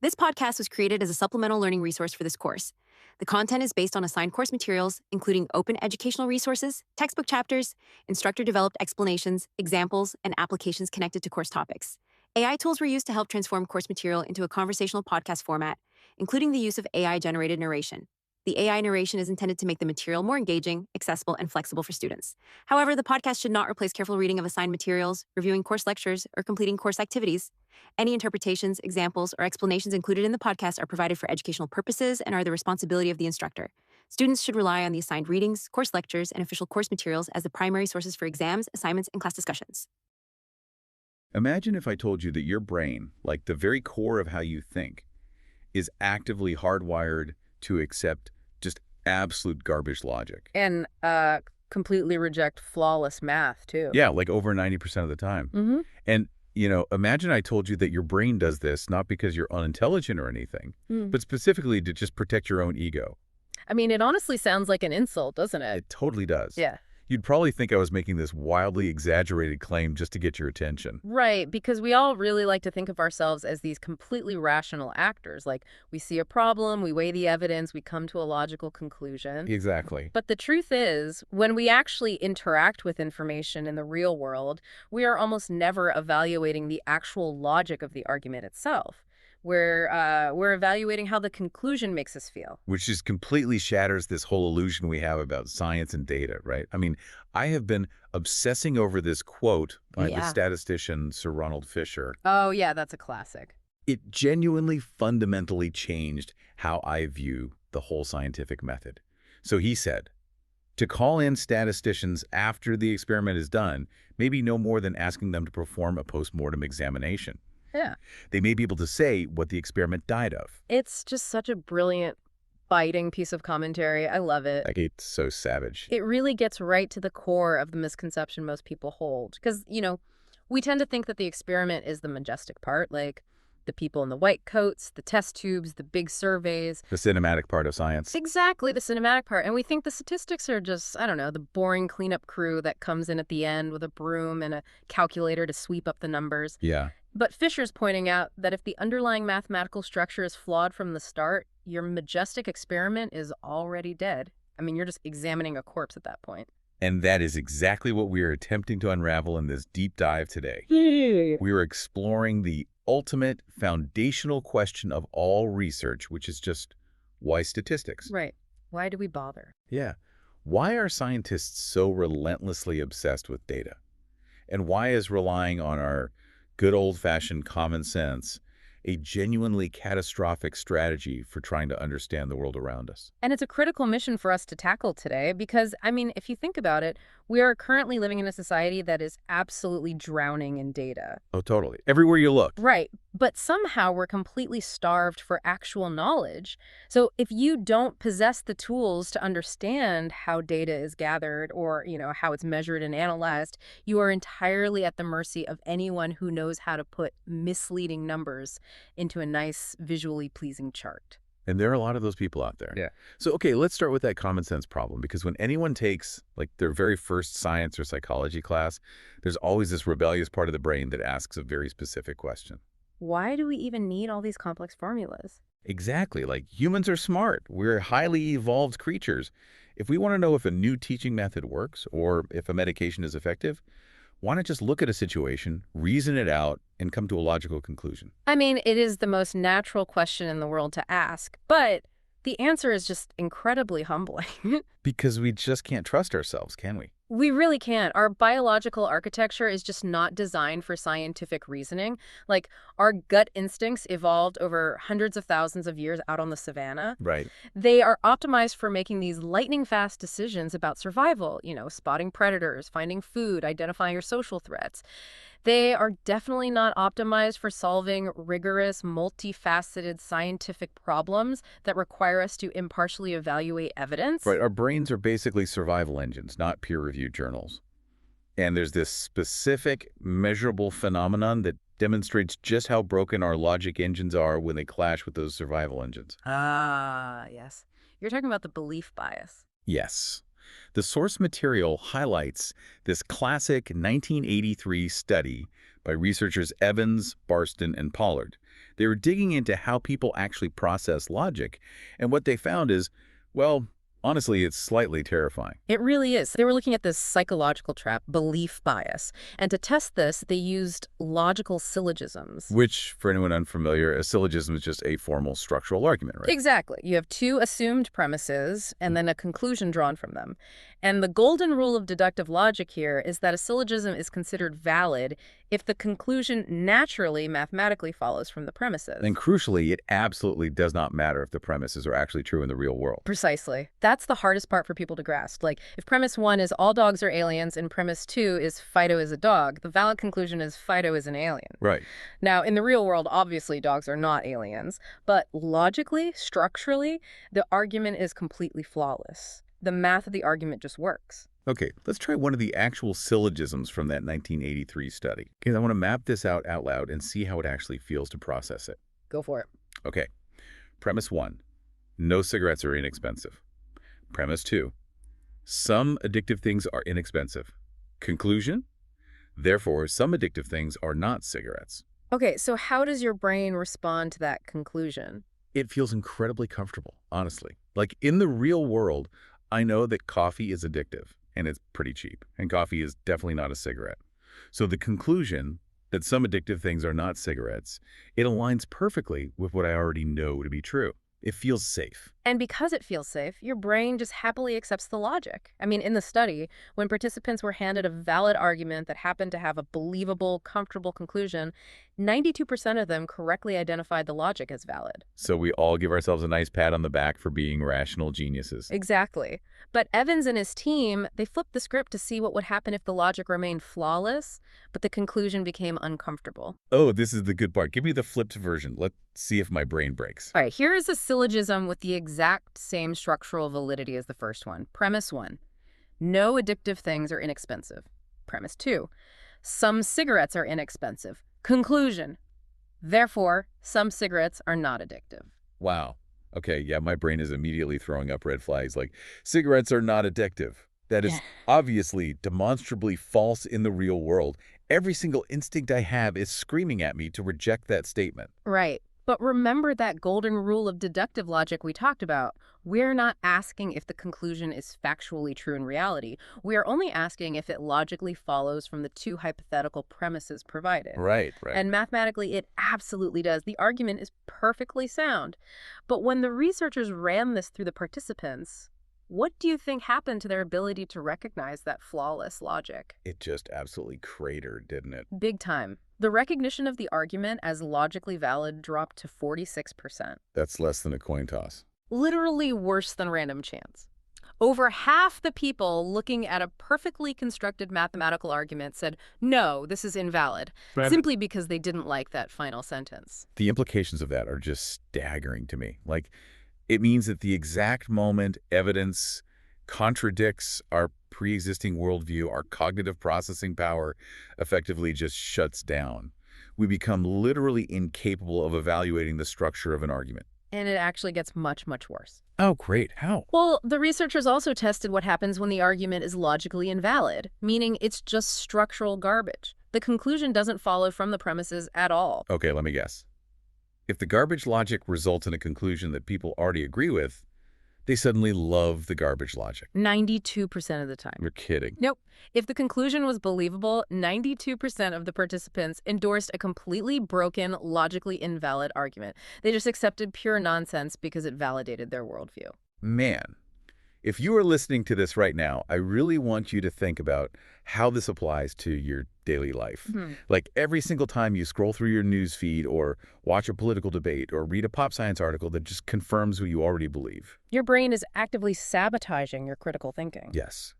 This podcast was created as a supplemental learning resource for this course. The content is based on assigned course materials, including open educational resources, textbook chapters, instructor-developed explanations, examples, and applications connected to course topics. AI tools were used to help transform course material into a conversational podcast format, including the use of AI-generated narration. The AI narration is intended to make the material more engaging, accessible, and flexible for students. However, the podcast should not replace careful reading of assigned materials, reviewing course lectures, or completing course activities. Any interpretations, examples, or explanations included in the podcast are provided for educational purposes and are the responsibility of the instructor. Students should rely on the assigned readings, course lectures, and official course materials as the primary sources for exams, assignments, and class discussions. Imagine if I told you that your brain, like the very core of how you think, is actively hardwired to accept just absolute garbage logic. And completely reject flawless math, too. Yeah, like over 90% of the time. Mm-hmm. And, imagine I told you that your brain does this not because you're unintelligent or anything, but specifically to just protect your own ego. I mean, it honestly sounds like an insult, doesn't it? It totally does. Yeah. You'd probably think I was making this wildly exaggerated claim just to get your attention. Right, because we all really like to think of ourselves as these completely rational actors. Like, we see a problem, we weigh the evidence, we come to a logical conclusion. Exactly. But the truth is, when we actually interact with information in the real world, we are almost never evaluating the actual logic of the argument itself. We're evaluating how the conclusion makes us feel. Which just completely shatters this whole illusion we have about science and data, right? I mean, I have been obsessing over this quote by the statistician Sir Ronald Fisher. Oh, yeah, that's a classic. It genuinely fundamentally changed how I view the whole scientific method. So he said, to call in statisticians after the experiment is done may be no more than asking them to perform a post-mortem examination. Yeah. They may be able to say what the experiment died of. It's just such a brilliant, biting piece of commentary. I love it. Like, it's so savage. It really gets right to the core of the misconception most people hold. Because, we tend to think that the experiment is the majestic part, like the people in the white coats, the test tubes, the big surveys. The cinematic part of science. Exactly, the cinematic part. And we think the statistics are just, I don't know, the boring cleanup crew that comes in at the end with a broom and a calculator to sweep up the numbers. Yeah. But Fisher's pointing out that if the underlying mathematical structure is flawed from the start, your majestic experiment is already dead. I mean, you're just examining a corpse at that point. And that is exactly what we are attempting to unravel in this deep dive today. We are exploring the ultimate foundational question of all research, which is just, why statistics? Right. Why do we bother? Yeah. Why are scientists so relentlessly obsessed with data? And why is relying on our good old-fashioned common sense a genuinely catastrophic strategy for trying to understand the world around us? And it's a critical mission for us to tackle today because, I mean, if you think about it, we are currently living in a society that is absolutely drowning in data. Oh, totally. Everywhere you look. Right. But somehow we're completely starved for actual knowledge. So if you don't possess the tools to understand how data is gathered or, how it's measured and analyzed, you are entirely at the mercy of anyone who knows how to put misleading numbers into a nice, visually pleasing chart. And there are a lot of those people out there. Yeah. So, okay, let's start with that common sense problem, because when anyone takes like their very first science or psychology class, there's always this rebellious part of the brain that asks a very specific question. Why do we even need all these complex formulas? Exactly. Like, humans are smart. We're highly evolved creatures. If we want to know if a new teaching method works or if a medication is effective, why not just look at a situation, reason it out, and come to a logical conclusion? I mean, it is the most natural question in the world to ask, but the answer is just incredibly humbling. Because we just can't trust ourselves, can we? We really can't. Our biological architecture is just not designed for scientific reasoning. Like, our gut instincts evolved over hundreds of thousands of years out on the savannah. Right. They are optimized for making these lightning-fast decisions about survival, spotting predators, finding food, identifying your social threats. They are definitely not optimized for solving rigorous, multifaceted scientific problems that require us to impartially evaluate evidence. Right. Our brains are basically survival engines, not peer-reviewed journals. And there's this specific, measurable phenomenon that demonstrates just how broken our logic engines are when they clash with those survival engines. Ah, yes. You're talking about the belief bias. Yes. The source material highlights this classic 1983 study by researchers Evans, Barston, and Pollard They were digging into how people actually process logic, and what they found is, well, honestly, it's slightly terrifying. It really is. They were looking at this psychological trap, belief bias. And to test this, they used logical syllogisms. Which, for anyone unfamiliar, a syllogism is just a formal structural argument, right? Exactly. You have two assumed premises and then a conclusion drawn from them. And the golden rule of deductive logic here is that a syllogism is considered valid if the conclusion naturally, mathematically follows from the premises. And crucially, it absolutely does not matter if the premises are actually true in the real world. Precisely. That's the hardest part for people to grasp. Like, if premise 1 is all dogs are aliens and premise 2 is Fido is a dog, the valid conclusion is Fido is an alien. Right. Now, in the real world, obviously dogs are not aliens, but logically, structurally, the argument is completely flawless. The math of the argument just works. Okay, let's try one of the actual syllogisms from that 1983 study. Okay, I want to map this out loud and see how it actually feels to process it. Go for it. Okay, premise 1, no cigarettes are inexpensive. Premise 2, some addictive things are inexpensive. Conclusion, therefore, some addictive things are not cigarettes. Okay, so how does your brain respond to that conclusion? It feels incredibly comfortable, honestly. Like in the real world, I know that coffee is addictive and it's pretty cheap, and coffee is definitely not a cigarette. So the conclusion that some addictive things are not cigarettes, it aligns perfectly with what I already know to be true. It feels safe. And because it feels safe, your brain just happily accepts the logic. I mean, in the study, when participants were handed a valid argument that happened to have a believable, comfortable conclusion, 92% of them correctly identified the logic as valid. So we all give ourselves a nice pat on the back for being rational geniuses. Exactly. But Evans and his team, they flipped the script to see what would happen if the logic remained flawless, but the conclusion became uncomfortable. Oh, this is the good part. Give me the flipped version. Let's see if my brain breaks. All right, here is a syllogism with the exact same structural validity as the first one. Premise 1, no addictive things are inexpensive. Premise 2, some cigarettes are inexpensive. Conclusion, therefore, some cigarettes are not addictive. Wow. Okay, yeah, my brain is immediately throwing up red flags like cigarettes are not addictive. That is obviously demonstrably false in the real world. Every single instinct I have is screaming at me to reject that statement. Right. But remember that golden rule of deductive logic we talked about. We're not asking if the conclusion is factually true in reality. We are only asking if it logically follows from the two hypothetical premises provided. Right. And mathematically, it absolutely does. The argument is perfectly sound. But when the researchers ran this through the participants, what do you think happened to their ability to recognize that flawless logic? It just absolutely cratered, didn't it? Big time. The recognition of the argument as logically valid dropped to 46%. That's less than a coin toss. Literally worse than random chance. Over half the people looking at a perfectly constructed mathematical argument said, no, this is invalid, simply because they didn't like that final sentence. The implications of that are just staggering to me. Like, it means that the exact moment evidence contradicts our pre-existing worldview, our cognitive processing power effectively just shuts down. We become literally incapable of evaluating the structure of an argument. And it actually gets much, much worse. Oh, great. How? Well, the researchers also tested what happens when the argument is logically invalid, meaning it's just structural garbage. The conclusion doesn't follow from the premises at all. Okay, let me guess. If the garbage logic results in a conclusion that people already agree with, they suddenly love the garbage logic. 92% of the time. You're kidding. Nope. If the conclusion was believable, 92% of the participants endorsed a completely broken, logically invalid argument. They just accepted pure nonsense because it validated their worldview. Man, if you are listening to this right now, I really want you to think about how this applies to your daily life. Like every single time you scroll through your news feed or watch a political debate or read a pop science article that just confirms what you already believe. Your brain is actively sabotaging your critical thinking. Yes.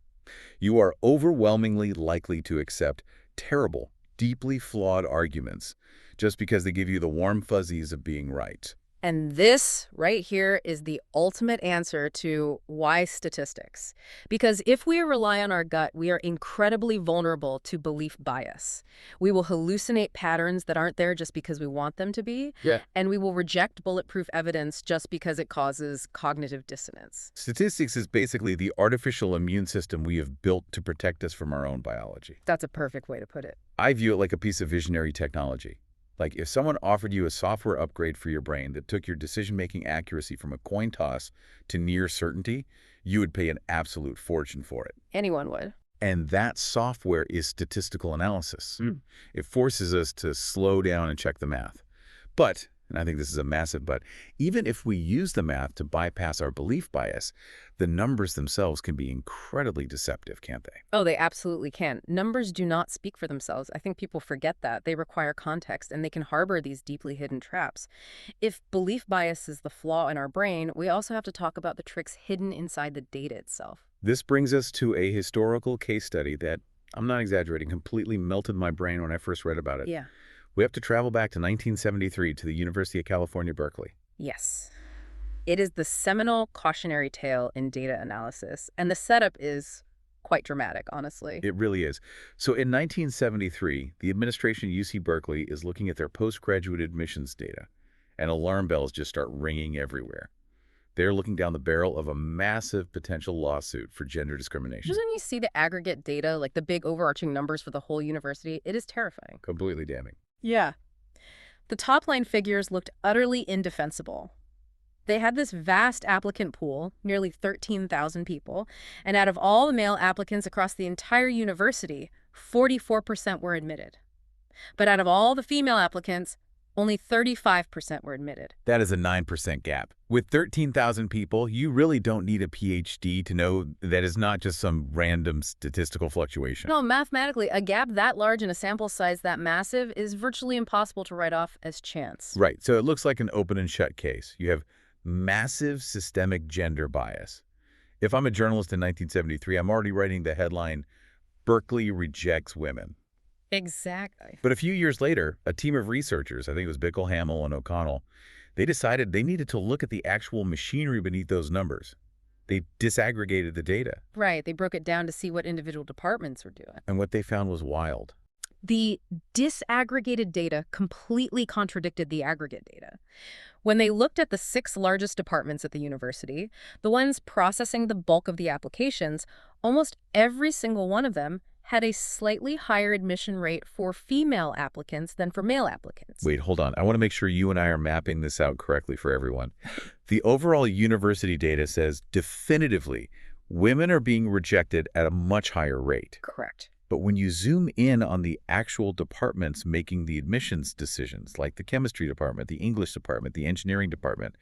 You are overwhelmingly likely to accept terrible, deeply flawed arguments just because they give you the warm fuzzies of being right. And this right here is the ultimate answer to why statistics. Because if we rely on our gut, we are incredibly vulnerable to belief bias. We will hallucinate patterns that aren't there just because we want them to be. And we will reject bulletproof evidence just because it causes cognitive dissonance. Statistics is basically the artificial immune system we have built to protect us from our own biology. That's a perfect way to put it. I view it like a piece of visionary technology. Like if someone offered you a software upgrade for your brain that took your decision-making accuracy from a coin toss to near certainty, you would pay an absolute fortune for it. Anyone would. And that software is statistical analysis. It forces us to slow down and check the math. But, and I think this is a massive but, even if we use the math to bypass our belief bias, the numbers themselves can be incredibly deceptive, can't they? Oh, they absolutely can. Numbers do not speak for themselves. I think people forget that. They require context, and they can harbor these deeply hidden traps. If belief bias is the flaw in our brain, we also have to talk about the tricks hidden inside the data itself. This brings us to a historical case study that, I'm not exaggerating, completely melted my brain when I first read about it. Yeah. We have to travel back to 1973 to the University of California, Berkeley. Yes. It is the seminal cautionary tale in data analysis, and the setup is quite dramatic, honestly. It really is. So in 1973, the administration at UC Berkeley is looking at their postgraduate admissions data, and alarm bells just start ringing everywhere. They're looking down the barrel of a massive potential lawsuit for gender discrimination. Just when you see the aggregate data, like the big overarching numbers for the whole university, it is terrifying. Completely damning. Yeah. The top-line figures looked utterly indefensible. They had this vast applicant pool, nearly 13,000 people, and out of all the male applicants across the entire university, 44% were admitted. But out of all the female applicants, only 35% were admitted. That is a 9% gap. With 13,000 people, you really don't need a PhD to know that is not just some random statistical fluctuation. No, mathematically, a gap that large in a sample size that massive is virtually impossible to write off as chance. Right, so it looks like an open and shut case. You have massive systemic gender bias. If I'm a journalist in 1973, I'm already writing the headline, "Berkeley Rejects Women." Exactly. But a few years later, a team of researchers, I think it was Bickle, Hamill, and O'Connell, they decided they needed to look at the actual machinery beneath those numbers. They disaggregated the data. Right, they broke it down to see what individual departments were doing. And what they found was wild. The disaggregated data completely contradicted the aggregate data. When they looked at the 6 largest departments at the university, the ones processing the bulk of the applications, almost every single one of them had a slightly higher admission rate for female applicants than for male applicants. Wait, hold on. I want to make sure you and I are mapping this out correctly for everyone. The overall university data says definitively women are being rejected at a much higher rate. Correct. But when you zoom in on the actual departments making the admissions decisions, like the chemistry department, the English department, the engineering department,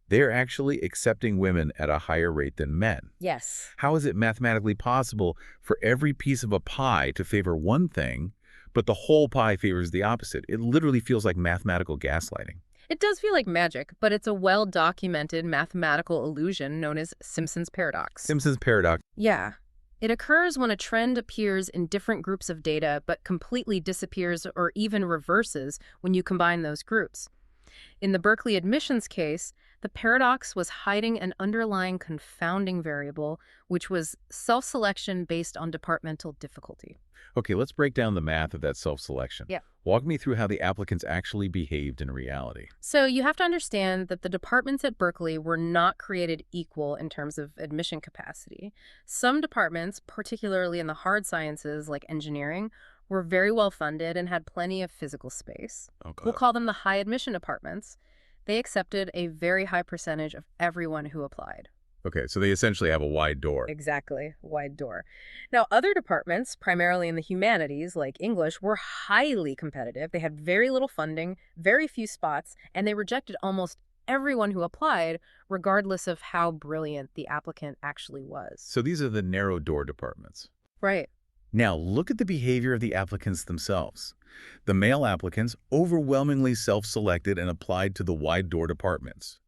they're actually accepting women at a higher rate than men. Yes. How is it mathematically possible for every piece of a pie to favor one thing, but the whole pie favors the opposite? It literally feels like mathematical gaslighting. It does feel like magic, but it's a well-documented mathematical illusion known as Simpson's paradox. Simpson's paradox. Yeah. It occurs when a trend appears in different groups of data but completely disappears or even reverses when you combine those groups. In the Berkeley admissions case, the paradox was hiding an underlying confounding variable, which was self-selection based on departmental difficulty. Okay, let's break down the math of that self-selection. Yeah. Walk me through how the applicants actually behaved in reality. So you have to understand that the departments at Berkeley were not created equal in terms of admission capacity. Some departments, particularly in the hard sciences like engineering, were very well funded and had plenty of physical space. Okay. We'll call them the high admission departments. They accepted a very high percentage of everyone who applied. Okay, so they essentially have a wide door. Exactly, wide door. Now, other departments, primarily in the humanities, like English, were highly competitive. They had very little funding, very few spots, and they rejected almost everyone who applied, regardless of how brilliant the applicant actually was. So these are the narrow door departments. Right. Now, look at the behavior of the applicants themselves. The male applicants overwhelmingly self-selected and applied to the wide door departments.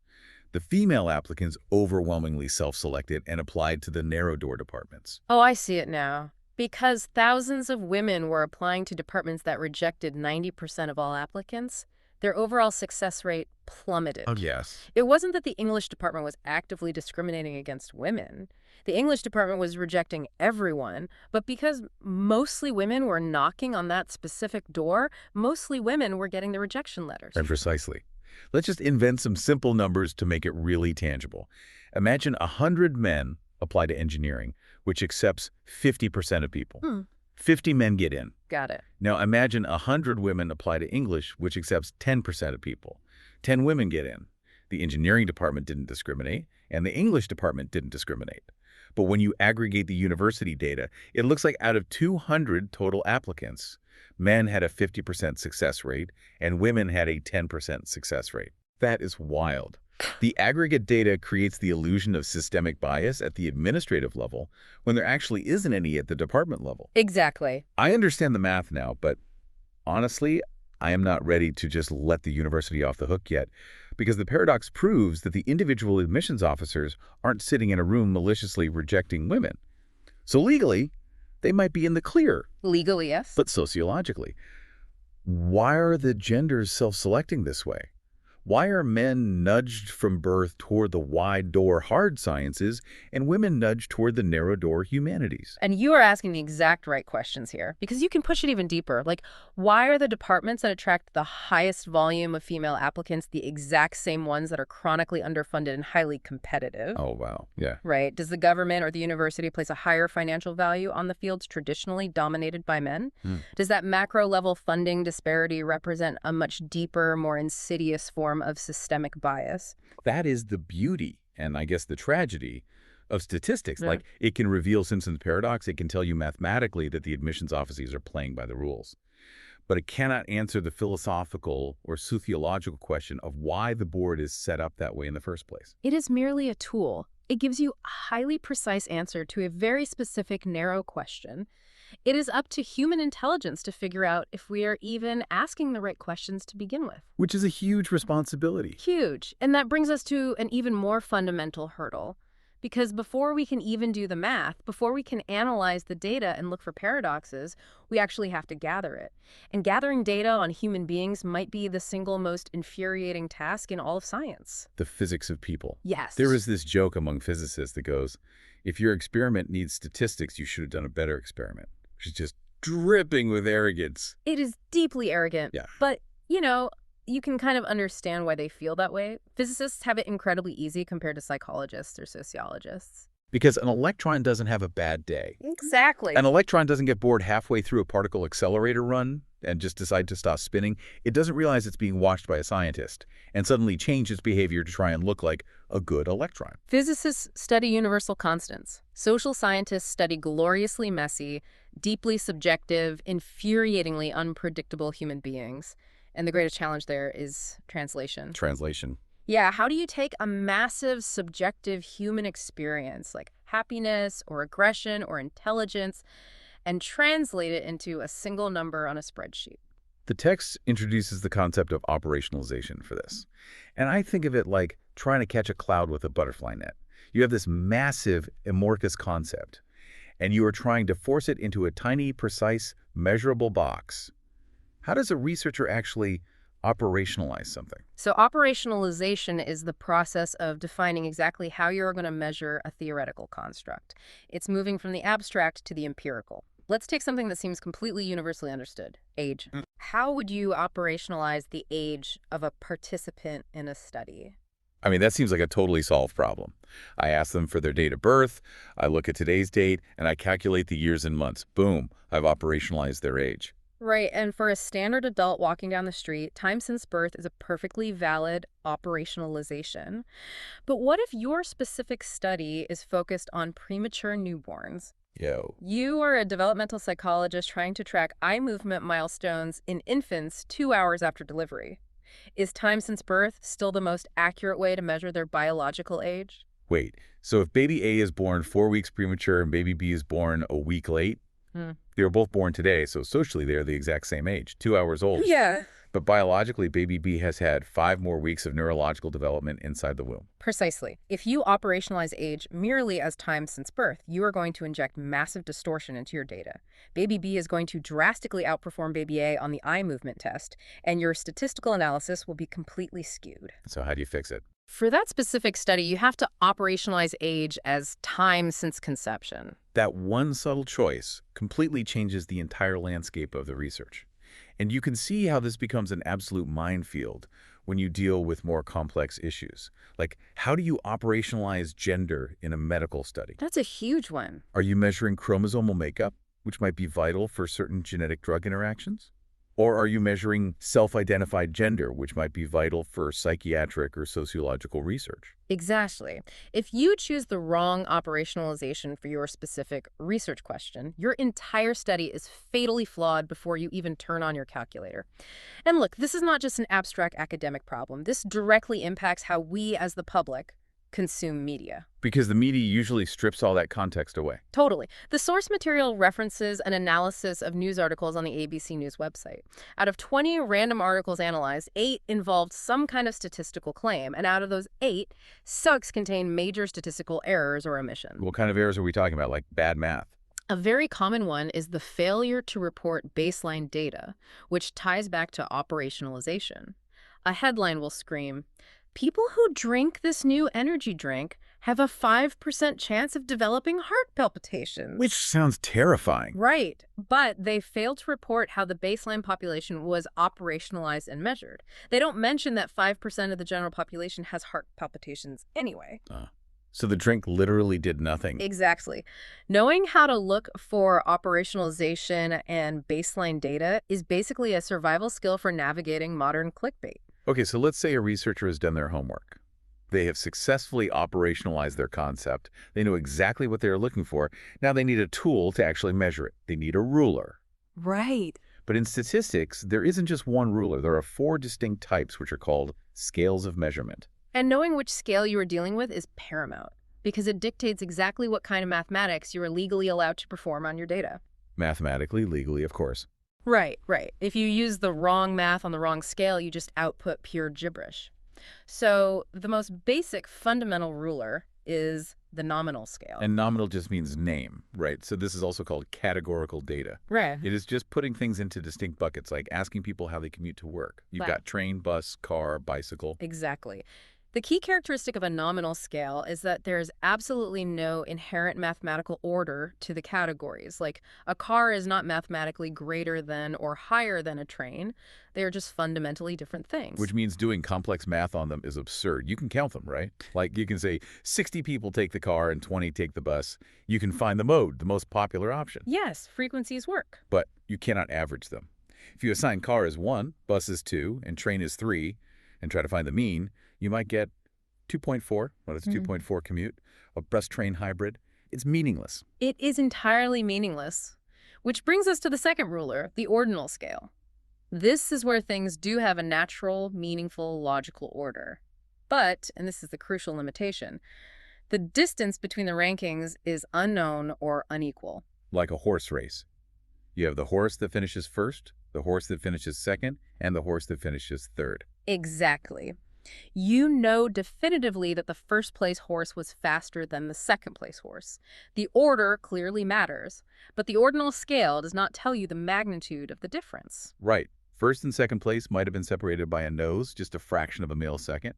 The female applicants overwhelmingly self-selected and applied to the narrow door departments. Oh, I see it now. Because thousands of women were applying to departments that rejected 90% of all applicants, their overall success rate plummeted. Oh, yes. It wasn't that the English department was actively discriminating against women. The English department was rejecting everyone, but because mostly women were knocking on that specific door, mostly women were getting the rejection letters. And precisely. Let's just invent some simple numbers to make it really tangible. Imagine 100 men apply to engineering, which accepts 50% of people. 50 men get in. Got it. Now imagine 100 women apply to English, which accepts 10% of people. 10 women get in. The engineering department didn't discriminate, and the English department didn't discriminate. But when you aggregate the university data, it looks like out of 200 total applicants, men had a 50% success rate, and women had a 10% success rate. That is wild. The aggregate data creates the illusion of systemic bias at the administrative level when there actually isn't any at the department level. Exactly. I understand the math now, but honestly, I am not ready to just let the university off the hook yet, because the paradox proves that the individual admissions officers aren't sitting in a room maliciously rejecting women. So legally, they might be in the clear. Legally, yes. But sociologically, why are the genders self-selecting this way? Why are men nudged from birth toward the wide-door hard sciences and women nudged toward the narrow-door humanities? And you are asking the exact right questions here, because you can push it even deeper. Like, why are the departments that attract the highest volume of female applicants the exact same ones that are chronically underfunded and highly competitive? Oh, wow. Yeah. Right. Does the government or the university place a higher financial value on the fields traditionally dominated by men? Does that macro-level funding disparity represent a much deeper, more insidious form of systemic bias? That is the beauty, and I guess the tragedy, of statistics. Yeah. Like, it can reveal Simpson's paradox. It can tell you mathematically that the admissions offices are playing by the rules. But it cannot answer the philosophical or sociological question of why the board is set up that way in the first place. It is merely a tool. It gives you a highly precise answer to a very specific, narrow question. It is up to human intelligence to figure out if we are even asking the right questions to begin with. Which is a huge responsibility. Huge. And that brings us to an even more fundamental hurdle. Because before we can even do the math, before we can analyze the data and look for paradoxes, we actually have to gather it. And gathering data on human beings might be the single most infuriating task in all of science. The physics of people. Yes. There is this joke among physicists that goes, if your experiment needs statistics, you should have done a better experiment. Which is just dripping with arrogance. It is deeply arrogant. Yeah. But, you can kind of understand why they feel that way. Physicists have it incredibly easy compared to psychologists or sociologists. Because an electron doesn't have a bad day. Exactly. An electron doesn't get bored halfway through a particle accelerator run and just decide to stop spinning. It doesn't realize it's being watched by a scientist and suddenly change its behavior to try and look like a good electron. Physicists study universal constants. Social scientists study gloriously messy, deeply subjective, infuriatingly unpredictable human beings. And the greatest challenge there is translation. Translation. Yeah, how do you take a massive subjective human experience like happiness or aggression or intelligence and translate it into a single number on a spreadsheet? The text introduces the concept of operationalization for this. And I think of it like trying to catch a cloud with a butterfly net. You have this massive amorphous concept, and you are trying to force it into a tiny, precise, measurable box. How does a researcher actually operationalize something? So operationalization is the process of defining exactly how you're going to measure a theoretical construct. It's moving from the abstract to the empirical. Let's take something that seems completely universally understood, age. How would you operationalize the age of a participant in a study? I mean, that seems like a totally solved problem. I ask them for their date of birth, I look at today's date, and I calculate the years and months. Boom, I've operationalized their age. Right, and for a standard adult walking down the street, time since birth is a perfectly valid operationalization. But what if your specific study is focused on premature newborns? Yo. You are a developmental psychologist trying to track eye movement milestones in infants 2 hours after delivery. Is time since birth still the most accurate way to measure their biological age? Wait, so if baby A is born 4 weeks premature and baby B is born a week late, they were both born today, so socially they are the exact same age, 2 hours old. Yeah. But biologically, baby B has had 5 more weeks of neurological development inside the womb. Precisely. If you operationalize age merely as time since birth, you are going to inject massive distortion into your data. Baby B is going to drastically outperform baby A on the eye movement test, and your statistical analysis will be completely skewed. So how do you fix it? For that specific study, you have to operationalize age as time since conception. That one subtle choice completely changes the entire landscape of the research. And you can see how this becomes an absolute minefield when you deal with more complex issues. Like, how do you operationalize gender in a medical study? That's a huge one. Are you measuring chromosomal makeup, which might be vital for certain genetic drug interactions? Or are you measuring self-identified gender, which might be vital for psychiatric or sociological research? Exactly. If you choose the wrong operationalization for your specific research question, your entire study is fatally flawed before you even turn on your calculator. And look, this is not just an abstract academic problem. This directly impacts how we as the public consume media. Because the media usually strips all that context away. Totally. The source material references an analysis of news articles on the ABC News website. Out of 20 random articles analyzed, 8 involved some kind of statistical claim, and out of those 8, 6 contain major statistical errors or omissions. What kind of errors are we talking about, like bad math? A very common one is the failure to report baseline data, which ties back to operationalization. A headline will scream, "People who drink this new energy drink have a 5% chance of developing heart palpitations." Which sounds terrifying. Right, but they fail to report how the baseline population was operationalized and measured. They don't mention that 5% of the general population has heart palpitations anyway. So the drink literally did nothing. Exactly. Knowing how to look for operationalization and baseline data is basically a survival skill for navigating modern clickbait. Okay, so let's say a researcher has done their homework. They have successfully operationalized their concept. They know exactly what they're looking for. Now they need a tool to actually measure it. They need a ruler. Right. But in statistics, there isn't just one ruler. There are 4 distinct types, which are called scales of measurement. And knowing which scale you are dealing with is paramount, because it dictates exactly what kind of mathematics you are legally allowed to perform on your data. Mathematically, legally, of course. Right, right. If you use the wrong math on the wrong scale, you just output pure gibberish. So the most basic fundamental ruler is the nominal scale. And nominal just means name, right? So this is also called categorical data. Right. It is just putting things into distinct buckets, like asking people how they commute to work. You've Right. got train, bus, car, bicycle. Exactly. The key characteristic of a nominal scale is that there's absolutely no inherent mathematical order to the categories. Like, a car is not mathematically greater than or higher than a train. They are just fundamentally different things. Which means doing complex math on them is absurd. You can count them, right? Like you can say 60 people take the car and 20 take the bus. You can find the mode, the most popular option. Yes, frequencies work. But you cannot average them. If you assign car as 1, bus is 2, and train is 3, and try to find the mean, you might get 2.4, well, it's 2.4 commute, a bus-train hybrid. It's meaningless. It is entirely meaningless. Which brings us to the second ruler, the ordinal scale. This is where things do have a natural, meaningful, logical order. But, and this is the crucial limitation, the distance between the rankings is unknown or unequal. Like a horse race. You have the horse that finishes first, the horse that finishes second, and the horse that finishes third. Exactly. You know definitively that the first place horse was faster than the second place horse. The order clearly matters, but the ordinal scale does not tell you the magnitude of the difference. Right. First and second place might have been separated by a nose, just a fraction of a millisecond.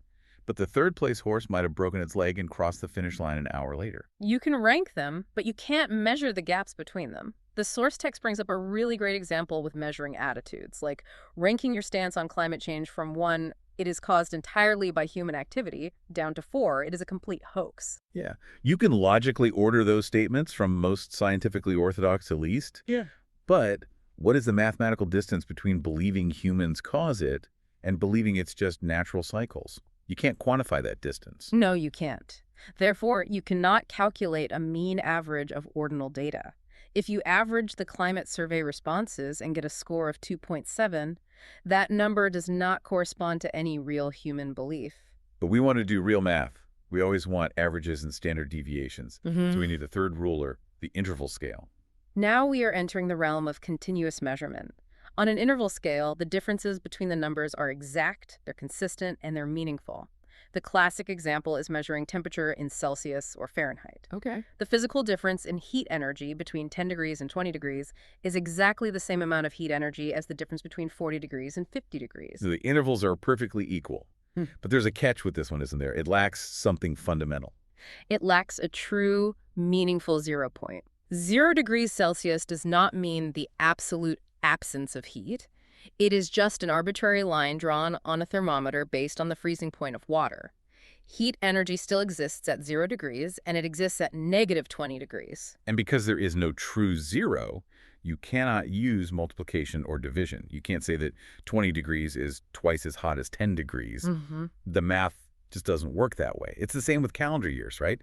But the third place horse might have broken its leg and crossed the finish line an hour later. You can rank them, but you can't measure the gaps between them. The source text brings up a really great example with measuring attitudes, like ranking your stance on climate change from 1, it is caused entirely by human activity, down to 4, it is a complete hoax. Yeah. You can logically order those statements from most scientifically orthodox to least. Yeah. But what is the mathematical distance between believing humans cause it and believing it's just natural cycles? You can't quantify that distance. No, you can't. Therefore, you cannot calculate a mean average of ordinal data. If you average the climate survey responses and get a score of 2.7, that number does not correspond to any real human belief. But we want to do real math. We always want averages and standard deviations. So we need a third ruler, the interval scale. Now we are entering the realm of continuous measurement. On an interval scale, the differences between the numbers are exact, they're consistent, and they're meaningful. The classic example is measuring temperature in Celsius or Fahrenheit. Okay. The physical difference in heat energy between 10 degrees and 20 degrees is exactly the same amount of heat energy as the difference between 40 degrees and 50 degrees. So the intervals are perfectly equal. But there's a catch with this one, isn't there? It lacks something fundamental. It lacks a true, meaningful 0 point. 0 degrees Celsius does not mean the absolute absence of heat. It is just an arbitrary line drawn on a thermometer based on the freezing point of water. Heat energy still exists at 0 degrees, and it exists at -20 degrees. And because there is no true zero, you cannot use multiplication or division. You can't say that 20 degrees is twice as hot as 10 degrees. The math just doesn't work that way. It's the same with calendar years, right?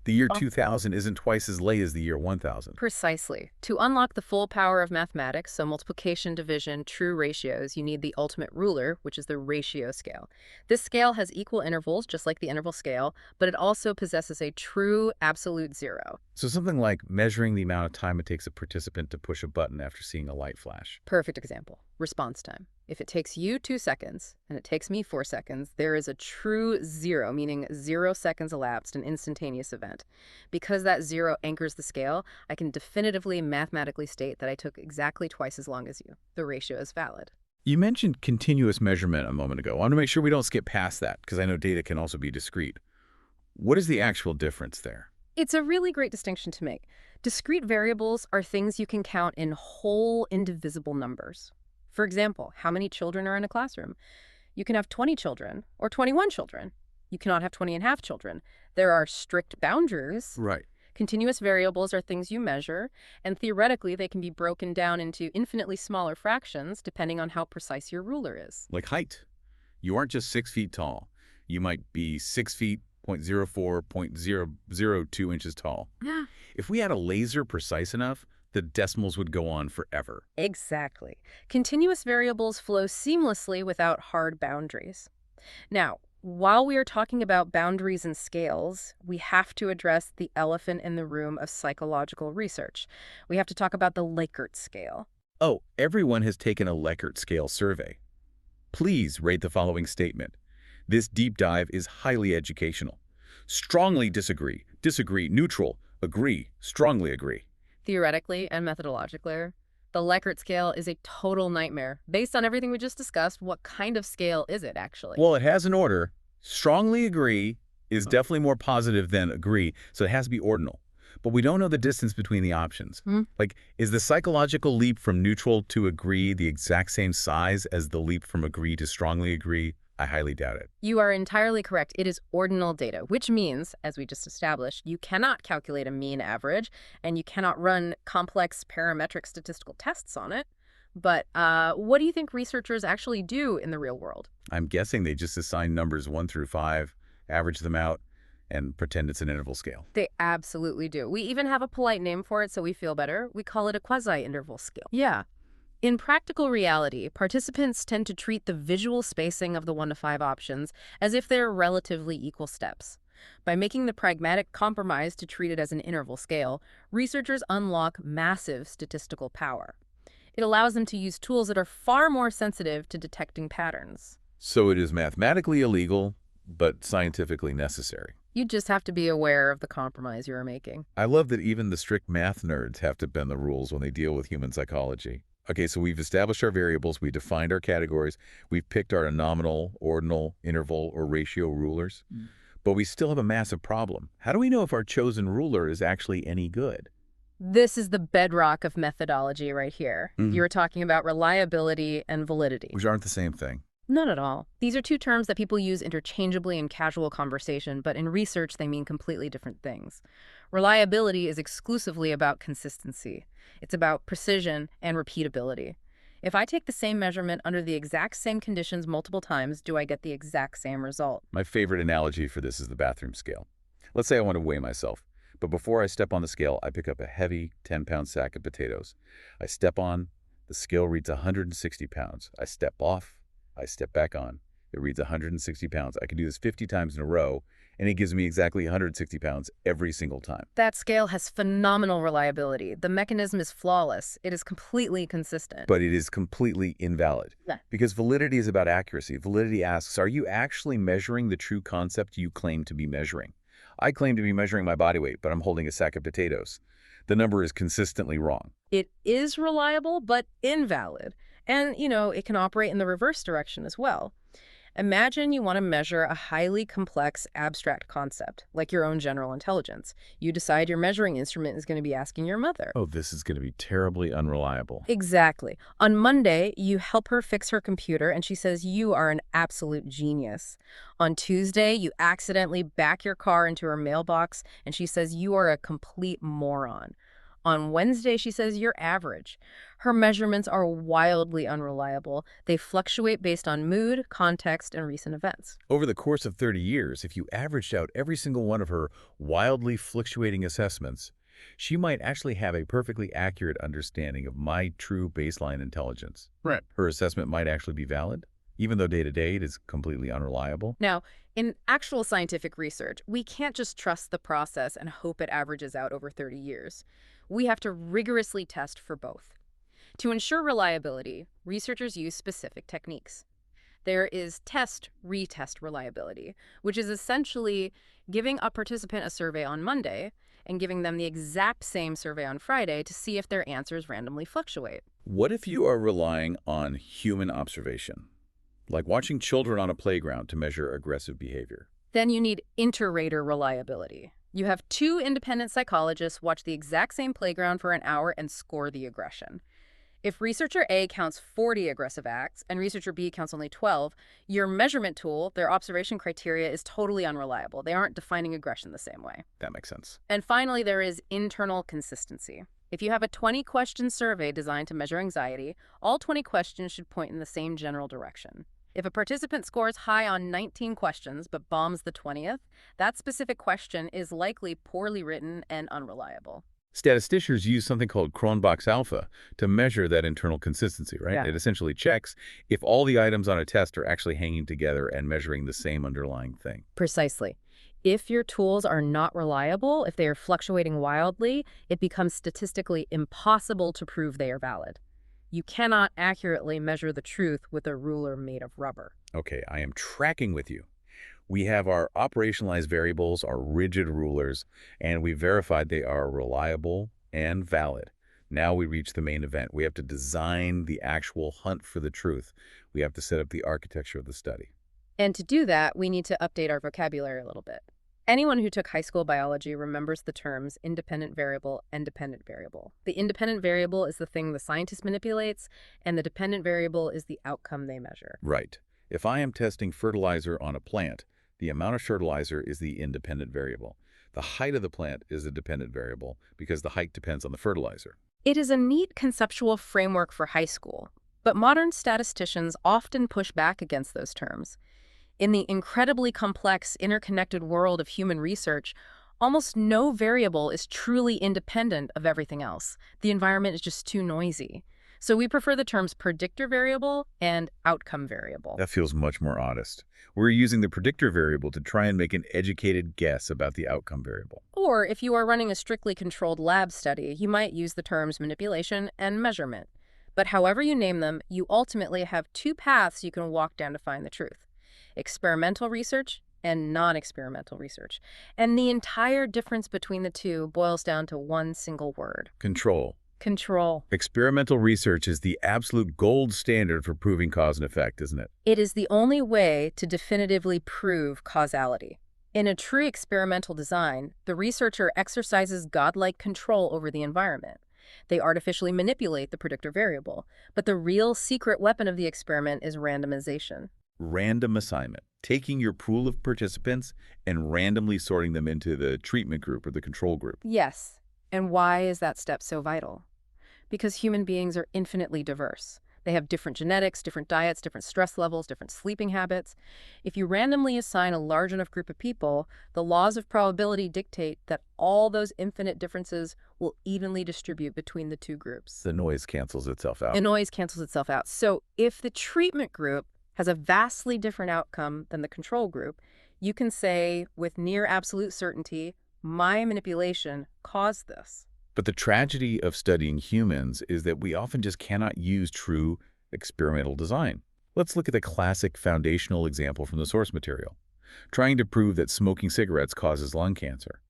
The year 2000 isn't twice as late as the year 1000. Precisely. To unlock the full power of mathematics, so multiplication, division, true ratios, you need the ultimate ruler, which is the ratio scale. This scale has equal intervals, just like the interval scale, but it also possesses a true absolute zero. So something like measuring the amount of time it takes a participant to push a button after seeing a light flash. Perfect example. Response time. If it takes you 2 seconds and it takes me 4 seconds, there is a true zero, meaning 0 seconds elapsed, an instantaneous event. Because that zero anchors the scale, I can definitively mathematically state that I took exactly twice as long as you. The ratio is valid. You mentioned continuous measurement a moment ago. I want to make sure we don't skip past that, because I know data can also be discrete. What is the actual difference there? It's a really great distinction to make. Discrete variables are things you can count in whole, indivisible numbers. For example, how many children are in a classroom? You can have 20 children or 21 children. You cannot have 20 and a half children. There are strict boundaries. Right. Continuous variables are things you measure, and theoretically they can be broken down into infinitely smaller fractions depending on how precise your ruler is. Like height. You aren't just 6 feet tall. You might be 6 feet, 0.04, 0.002 inches tall. Yeah. If we had a laser precise enough, the decimals would go on forever. Exactly. Continuous variables flow seamlessly without hard boundaries. Now, while we are talking about boundaries and scales, we have to address the elephant in the room of psychological research. We have to talk about the Likert scale. Oh, everyone has taken a Likert scale survey. Please rate the following statement. This deep dive is highly educational. Strongly disagree, disagree, neutral, agree, strongly agree. Theoretically and methodologically, the Likert scale is a total nightmare. Based on everything we just discussed, what kind of scale is it actually? Well, it has an order. Strongly agree is definitely more positive than agree, so it has to be ordinal. But we don't know the distance between the options. Like, is the psychological leap from neutral to agree the exact same size as the leap from agree to strongly agree? I highly doubt it. You are entirely correct. It is ordinal data, which means, as we just established, you cannot calculate a mean average, and you cannot run complex parametric statistical tests on it. But what do you think researchers actually do in the real world? I'm guessing they just assign numbers 1 through 5, average them out, and pretend it's an interval scale. They absolutely do. We even have a polite name for it so we feel better. We call it a quasi-interval scale. Yeah. In practical reality, participants tend to treat the visual spacing of the 1 to 5 options as if they're relatively equal steps. By making the pragmatic compromise to treat it as an interval scale, researchers unlock massive statistical power. It allows them to use tools that are far more sensitive to detecting patterns. So it is mathematically illegal, but scientifically necessary. You just have to be aware of the compromise you are making. I love that even the strict math nerds have to bend the rules when they deal with human psychology. Okay, so we've established our variables, we defined our categories, we've picked our nominal, ordinal, interval, or ratio rulers, but we still have a massive problem. How do we know if our chosen ruler is actually any good? This is the bedrock of methodology right here. You were talking about reliability and validity. Which aren't the same thing. Not at all. These are two terms that people use interchangeably in casual conversation, but in research they mean completely different things. Reliability is exclusively about consistency. It's about precision and repeatability. If I take the same measurement under the exact same conditions multiple times, do I get the exact same result? My favorite analogy for this is the bathroom scale. Let's say I want to weigh myself, but before I step on the scale, I pick up a heavy 10-pound sack of potatoes. I step on, the scale reads 160 pounds. I step off, I step back on. It reads 160 pounds. I can do this 50 times in a row, and it gives me exactly 160 pounds every single time. That scale has phenomenal reliability. The mechanism is flawless. It is completely consistent. But it is completely invalid. Yeah. Because validity is about accuracy. Validity asks, are you actually measuring the true concept you claim to be measuring? I claim to be measuring my body weight, but I'm holding a sack of potatoes. The number is consistently wrong. It is reliable, but invalid. And, it can operate in the reverse direction as well. Imagine you want to measure a highly complex abstract concept, like your own general intelligence. You decide your measuring instrument is going to be asking your mother. Oh, this is going to be terribly unreliable. Exactly. On Monday, you help her fix her computer, and she says you are an absolute genius. On Tuesday, you accidentally back your car into her mailbox, and she says you are a complete moron. On Wednesday, she says you're average. Her measurements are wildly unreliable. They fluctuate based on mood, context, and recent events. Over the course of 30 years, if you averaged out every single one of her wildly fluctuating assessments, she might actually have a perfectly accurate understanding of my true baseline intelligence. Right. Her assessment might actually be valid, even though day-to-day it is completely unreliable. Now, in actual scientific research, we can't just trust the process and hope it averages out over 30 years. We have to rigorously test for both. To ensure reliability, researchers use specific techniques. There is test-retest reliability, which is essentially giving a participant a survey on Monday and giving them the exact same survey on Friday to see if their answers randomly fluctuate. What if you are relying on human observation, like watching children on a playground to measure aggressive behavior? Then you need inter-rater reliability. You have two independent psychologists watch the exact same playground for an hour and score the aggression. If researcher A counts 40 aggressive acts and researcher B counts only 12, your measurement tool, their observation criteria, is totally unreliable. They aren't defining aggression the same way. That makes sense. And finally, there is internal consistency. If you have a 20-question survey designed to measure anxiety, all 20 questions should point in the same general direction. If a participant scores high on 19 questions but bombs the 20th, that specific question is likely poorly written and unreliable. Statisticians use something called Cronbach's alpha to measure that internal consistency, right? Yeah. It essentially checks if all the items on a test are actually hanging together and measuring the same underlying thing. Precisely. If your tools are not reliable, if they are fluctuating wildly, it becomes statistically impossible to prove they are valid. You cannot accurately measure the truth with a ruler made of rubber. Okay, I am tracking with you. We have our operationalized variables, our rigid rulers, and we verified they are reliable and valid. Now we reach the main event. We have to design the actual hunt for the truth. We have to set up the architecture of the study. And to do that, we need to update our vocabulary a little bit. Anyone who took high school biology remembers the terms independent variable and dependent variable. The independent variable is the thing the scientist manipulates, and the dependent variable is the outcome they measure. Right. If I am testing fertilizer on a plant, the amount of fertilizer is the independent variable. The height of the plant is a dependent variable because the height depends on the fertilizer. It is a neat conceptual framework for high school, but modern statisticians often push back against those terms. In the incredibly complex, interconnected world of human research, almost no variable is truly independent of everything else. The environment is just too noisy. So we prefer the terms predictor variable and outcome variable. That feels much more honest. We're using the predictor variable to try and make an educated guess about the outcome variable. Or if you are running a strictly controlled lab study, you might use the terms manipulation and measurement. But however you name them, you ultimately have two paths you can walk down to find the truth: experimental research and non-experimental research. And the entire difference between the two boils down to one single word: Control. control. Experimental research is the absolute gold standard for proving cause and effect, isn't it? It is the only way to definitively prove causality. In a true experimental design, the researcher exercises godlike control over the environment. They artificially manipulate the predictor variable, but the real secret weapon of the experiment is randomization. Random assignment. Taking your pool of participants and randomly sorting them into the treatment group or the control group. Yes. And why is that step so vital? Because human beings are infinitely diverse. They have different genetics, different diets, different stress levels, different sleeping habits. If you randomly assign a large enough group of people, the laws of probability dictate that all those infinite differences will evenly distribute between the two groups. The noise cancels itself out. The noise cancels itself out. So if the treatment group has a vastly different outcome than the control group, you can say with near absolute certainty, my manipulation caused this. But the tragedy of studying humans is that we often just cannot use true experimental design. Let's look at the classic foundational example from the source material, trying to prove that smoking cigarettes causes lung cancer.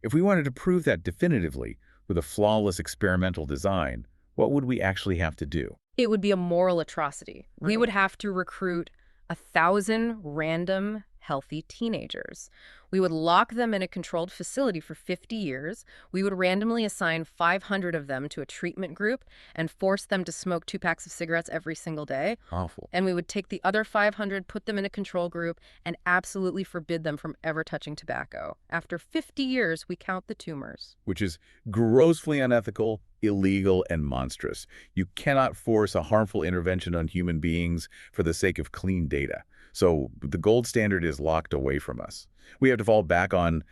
If we wanted to prove that definitively with a flawless experimental design, what would we actually have to do? It would be a moral atrocity. We would have to recruit 1,000 random, healthy teenagers. We would lock them in a controlled facility for 50 years. We would randomly assign 500 of them to a treatment group and force them to smoke 2 packs of cigarettes every single day. Awful. And we would take the other 500, put them in a control group, and absolutely forbid them from ever touching tobacco. After 50 years, we count the tumors. Which is grossly unethical, illegal, and monstrous. You cannot force a harmful intervention on human beings for the sake of clean data. So the gold standard is locked away from us. We have to fall back on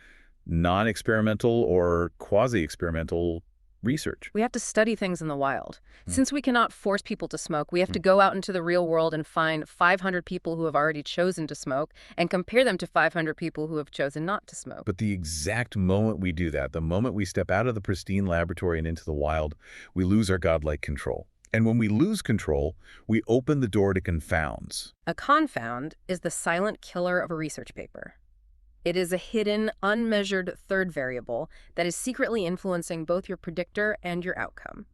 non-experimental or quasi-experimental research. We have to study things in the wild. Since we cannot force people to smoke, we have to go out into the real world and find 500 people who have already chosen to smoke and compare them to 500 people who have chosen not to smoke. But the exact moment we do that, the moment we step out of the pristine laboratory and into the wild, we lose our godlike control. And when we lose control, we open the door to confounds. A confound is the silent killer of a research paper. It is a hidden, unmeasured third variable that is secretly influencing both your predictor and your outcome.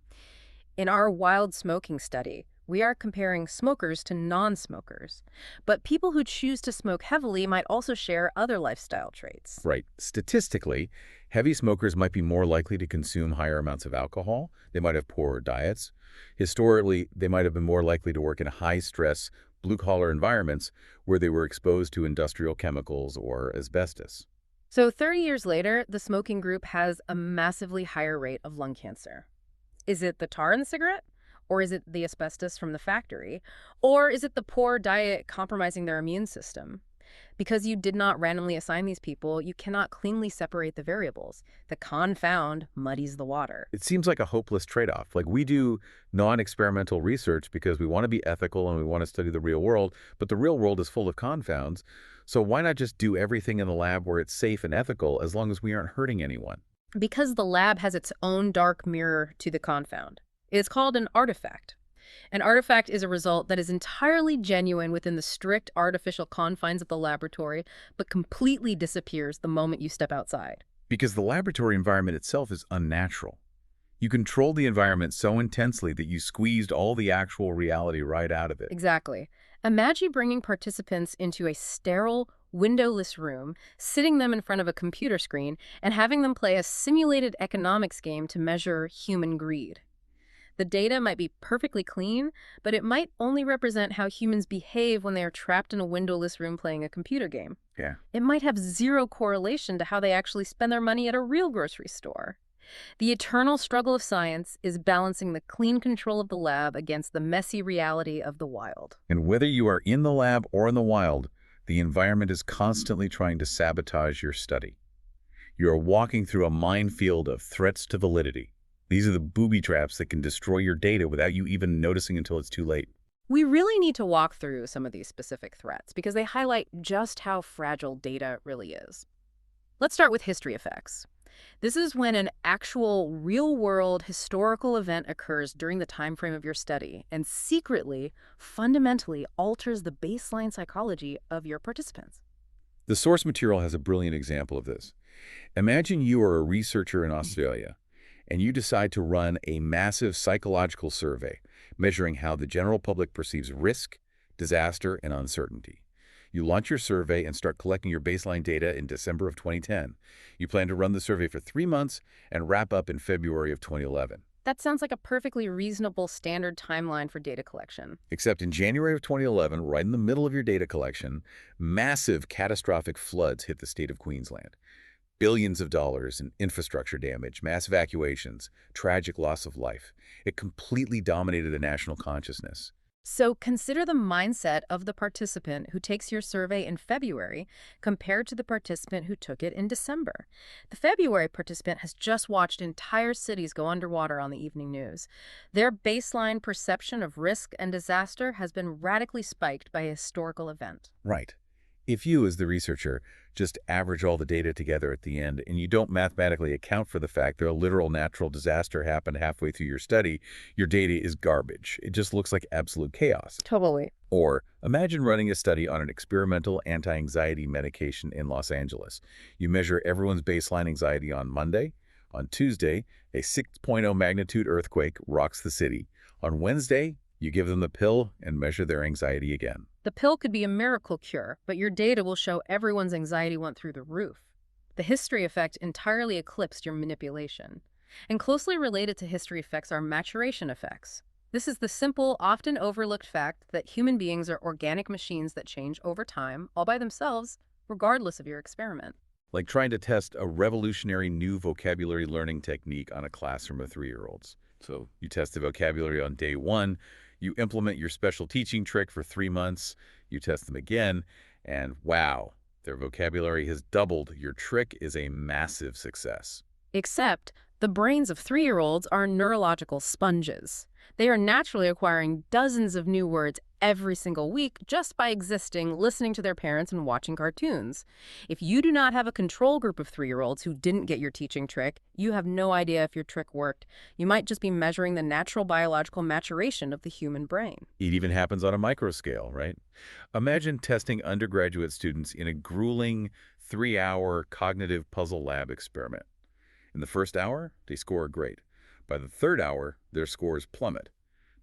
In our wild smoking study, we are comparing smokers to non-smokers. But people who choose to smoke heavily might also share other lifestyle traits. Right. Statistically, heavy smokers might be more likely to consume higher amounts of alcohol. They might have poorer diets. Historically, they might have been more likely to work in high-stress, blue-collar environments where they were exposed to industrial chemicals or asbestos. So 30 years later, the smoking group has a massively higher rate of lung cancer. Is it the tar in the cigarette? Or is it the asbestos from the factory? Or is it the poor diet compromising their immune system? Because you did not randomly assign these people, you cannot cleanly separate the variables. The confound muddies the water. It seems like a hopeless trade-off. Like, we do non-experimental research because we want to be ethical and we want to study the real world, but the real world is full of confounds. So why not just do everything in the lab where it's safe and ethical as long as we aren't hurting anyone? Because the lab has its own dark mirror to the confound. It's called an artifact. An artifact is a result that is entirely genuine within the strict artificial confines of the laboratory, but completely disappears the moment you step outside. Because the laboratory environment itself is unnatural. You control the environment so intensely that you squeezed all the actual reality right out of it. Exactly. Imagine bringing participants into a sterile, windowless room, sitting them in front of a computer screen, and having them play a simulated economics game to measure human greed. The data might be perfectly clean, but it might only represent how humans behave when they are trapped in a windowless room playing a computer game. Yeah. It might have zero correlation to how they actually spend their money at a real grocery store. The eternal struggle of science is balancing the clean control of the lab against the messy reality of the wild. And whether you are in the lab or in the wild, the environment is constantly trying to sabotage your study. You are walking through a minefield of threats to validity. These are the booby traps that can destroy your data without you even noticing until it's too late. We really need to walk through some of these specific threats because they highlight just how fragile data really is. Let's start with history effects. This is when an actual real-world historical event occurs during the time frame of your study and secretly, fundamentally alters the baseline psychology of your participants. The source material has a brilliant example of this. Imagine you are a researcher in Australia, and you decide to run a massive psychological survey measuring how the general public perceives risk, disaster, and uncertainty. You launch your survey and start collecting your baseline data in December of 2010. You plan to run the survey for 3 months and wrap up in February of 2011. That sounds like a perfectly reasonable standard timeline for data collection. Except in January of 2011, right in the middle of your data collection, massive catastrophic floods hit the state of Queensland. Billions of dollars in infrastructure damage, mass evacuations, tragic loss of life. It completely dominated the national consciousness. So consider the mindset of the participant who takes your survey in February compared to the participant who took it in December. The February participant has just watched entire cities go underwater on the evening news. Their baseline perception of risk and disaster has been radically spiked by a historical event. Right. If you, as the researcher, just average all the data together at the end and you don't mathematically account for the fact that a literal natural disaster happened halfway through your study, your data is garbage. It just looks like absolute chaos. Totally. Or imagine running a study on an experimental anti-anxiety medication in Los Angeles. You measure everyone's baseline anxiety on Monday. On Tuesday, a 6.0 magnitude earthquake rocks the city. On Wednesday, you give them the pill and measure their anxiety again. The pill could be a miracle cure, but your data will show everyone's anxiety went through the roof. The history effect entirely eclipsed your manipulation. And closely related to history effects are maturation effects. This is the simple, often overlooked fact that human beings are organic machines that change over time, all by themselves, regardless of your experiment. Like trying to test a revolutionary new vocabulary learning technique on a classroom of 3-year-olds. So you test the vocabulary on day 1, you implement your special teaching trick for 3 months, you test them again, and wow, their vocabulary has doubled. Your trick is a massive success. Except, the brains of 3-year-olds are neurological sponges. They are naturally acquiring dozens of new words every single week just by existing, listening to their parents, and watching cartoons. If you do not have a control group of 3-year-olds who didn't get your teaching trick, you have no idea if your trick worked. You might just be measuring the natural biological maturation of the human brain. It even happens on a micro scale, right? Imagine testing undergraduate students in a grueling 3-hour cognitive puzzle lab experiment. In the first hour, they score great. By the 3rd hour, their scores plummet.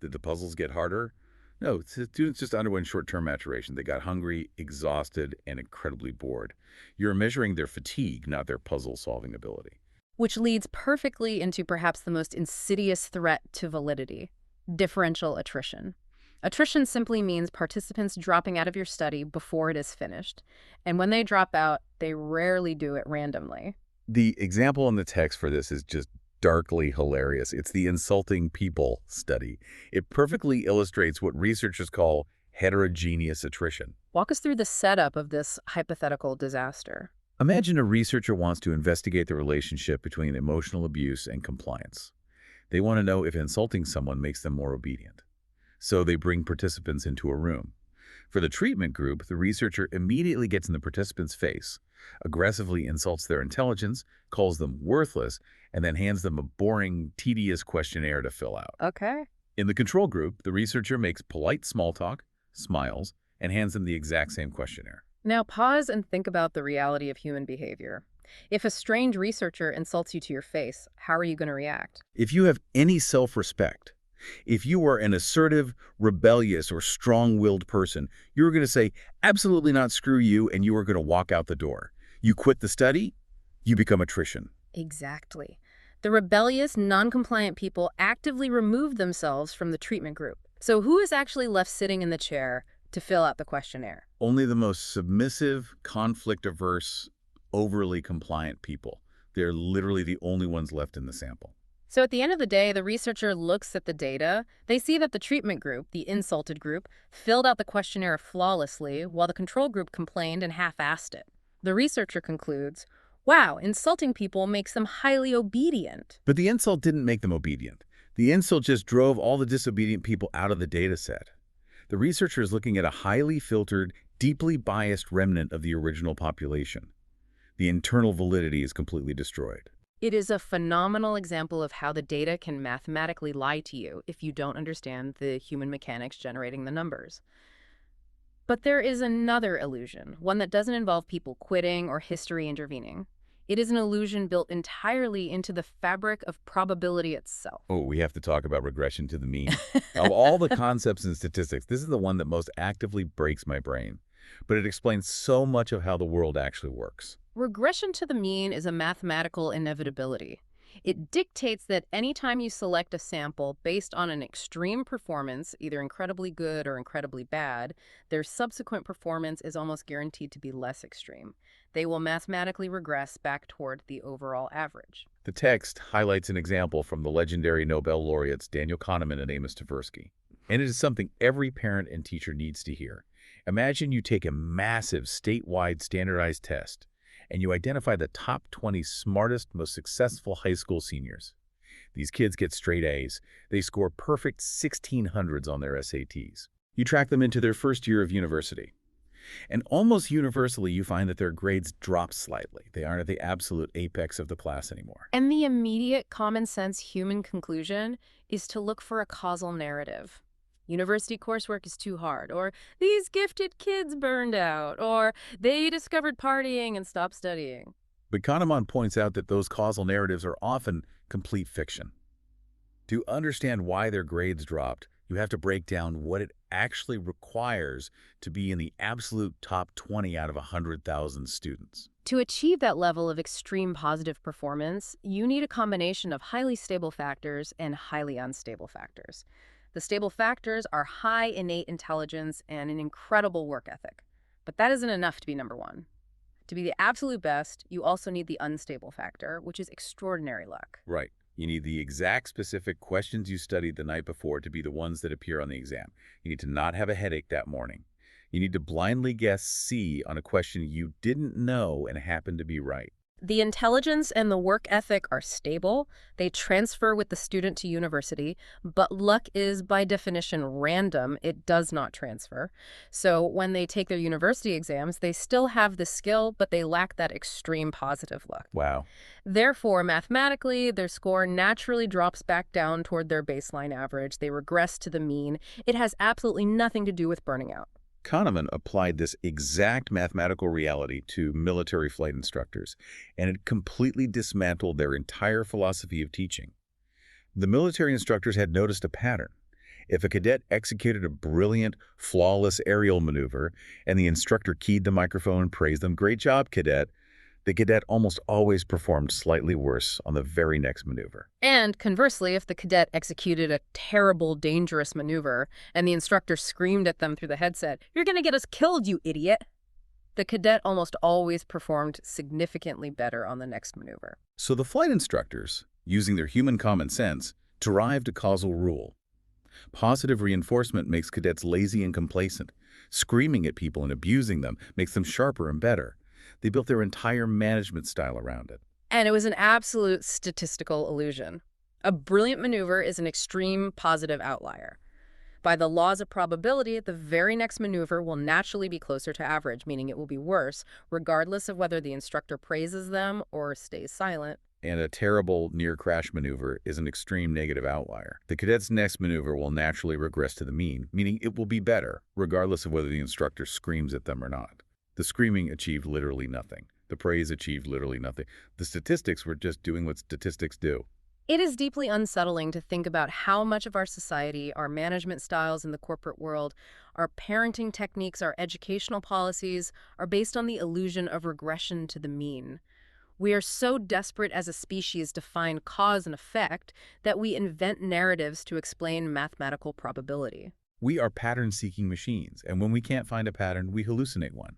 Did the puzzles get harder? No, students just underwent short-term maturation. They got hungry, exhausted, and incredibly bored. You're measuring their fatigue, not their puzzle-solving ability. Which leads perfectly into perhaps the most insidious threat to validity: differential attrition. Attrition simply means participants dropping out of your study before it is finished. And when they drop out, they rarely do it randomly. The example in the text for this is just darkly hilarious. It's the insulting people study. It perfectly illustrates what researchers call heterogeneous attrition. Walk us through the setup of this hypothetical disaster. Imagine a researcher wants to investigate the relationship between emotional abuse and compliance. They want to know if insulting someone makes them more obedient. So they bring participants into a room. For the treatment group, the researcher immediately gets in the participant's face, aggressively insults their intelligence, calls them worthless, and then hands them a boring, tedious questionnaire to fill out. Okay. In the control group, the researcher makes polite small talk, smiles, and hands them the exact same questionnaire. Now pause and think about the reality of human behavior. If a strange researcher insults you to your face, how are you going to react? If you have any self-respect, if you are an assertive, rebellious, or strong-willed person, you're going to say, absolutely not, screw you, and you are going to walk out the door. You quit the study, you become attrition. Exactly. The rebellious, non-compliant people actively remove themselves from the treatment group. So who is actually left sitting in the chair to fill out the questionnaire? Only the most submissive, conflict-averse, overly compliant people. They're literally the only ones left in the sample. So at the end of the day, the researcher looks at the data. They see that the treatment group, the insulted group, filled out the questionnaire flawlessly, while the control group complained and half-assed it. The researcher concludes, wow, insulting people makes them highly obedient. But the insult didn't make them obedient. The insult just drove all the disobedient people out of the data set. The researcher is looking at a highly filtered, deeply biased remnant of the original population. The internal validity is completely destroyed. It is a phenomenal example of how the data can mathematically lie to you if you don't understand the human mechanics generating the numbers. But there is another illusion, one that doesn't involve people quitting or history intervening. It is an illusion built entirely into the fabric of probability itself. Oh, we have to talk about regression to the mean. Of all the concepts in statistics, this is the one that most actively breaks my brain. But it explains so much of how the world actually works. Regression to the mean is a mathematical inevitability. It dictates that anytime you select a sample based on an extreme performance, either incredibly good or incredibly bad, their subsequent performance is almost guaranteed to be less extreme. They will mathematically regress back toward the overall average. The text highlights an example from the legendary Nobel laureates Daniel Kahneman and Amos Tversky. And it is something every parent and teacher needs to hear. Imagine you take a massive statewide standardized test and you identify the top 20 smartest, most successful high school seniors. These kids get straight A's. They score perfect 1600s on their SATs. You track them into their first year of university. And almost universally, you find that their grades drop slightly. They aren't at the absolute apex of the class anymore. And the immediate common sense human conclusion is to look for a causal narrative. University coursework is too hard, or these gifted kids burned out, or they discovered partying and stopped studying. But Kahneman points out that those causal narratives are often complete fiction. To understand why their grades dropped, You have to break down what it actually requires to be in the absolute top 20 out of 100,000 students. To achieve that level of extreme positive performance, you need a combination of highly stable factors and highly unstable factors. The stable factors are high innate intelligence and an incredible work ethic. But that isn't enough to be number one. To be the absolute best, you also need the unstable factor, which is extraordinary luck. Right. You need the exact specific questions you studied the night before to be the ones that appear on the exam. You need to not have a headache that morning. You need to blindly guess C on a question you didn't know and happen to be right. The intelligence and the work ethic are stable. They transfer with the student to university, but luck is by definition random. It does not transfer. So when they take their university exams, they still have the skill, but they lack that extreme positive luck. Wow. Therefore, mathematically, their score naturally drops back down toward their baseline average. They regress to the mean. It has absolutely nothing to do with burning out. Kahneman applied this exact mathematical reality to military flight instructors, and it completely dismantled their entire philosophy of teaching. The military instructors had noticed a pattern. If a cadet executed a brilliant, flawless aerial maneuver, and the instructor keyed the microphone and praised them, "Great job, cadet," the cadet almost always performed slightly worse on the very next maneuver. And conversely, if the cadet executed a terrible, dangerous maneuver and the instructor screamed at them through the headset, "You're going to get us killed, you idiot," the cadet almost always performed significantly better on the next maneuver. So the flight instructors, using their human common sense, derived a causal rule. Positive reinforcement makes cadets lazy and complacent. Screaming at people and abusing them makes them sharper and better. They built their entire management style around it. And it was an absolute statistical illusion. A brilliant maneuver is an extreme positive outlier. By the laws of probability, the very next maneuver will naturally be closer to average, meaning it will be worse, regardless of whether the instructor praises them or stays silent. And a terrible near-crash maneuver is an extreme negative outlier. The cadet's next maneuver will naturally regress to the mean, meaning it will be better, regardless of whether the instructor screams at them or not. The screaming achieved literally nothing. The praise achieved literally nothing. The statistics were just doing what statistics do. It is deeply unsettling to think about how much of our society, our management styles in the corporate world, our parenting techniques, our educational policies are based on the illusion of regression to the mean. We are so desperate as a species to find cause and effect that we invent narratives to explain mathematical probability. We are pattern-seeking machines, and when we can't find a pattern, we hallucinate one.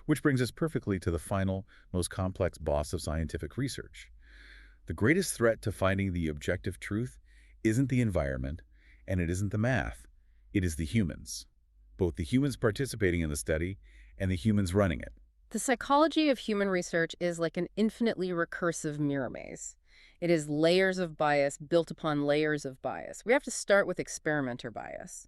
Which brings us perfectly to the final, most complex boss of scientific research. The greatest threat to finding the objective truth isn't the environment, and it isn't the math. It is the humans. Both the humans participating in the study and the humans running it. The psychology of human research is like an infinitely recursive mirror maze. It is layers of bias built upon layers of bias. We have to start with experimenter bias.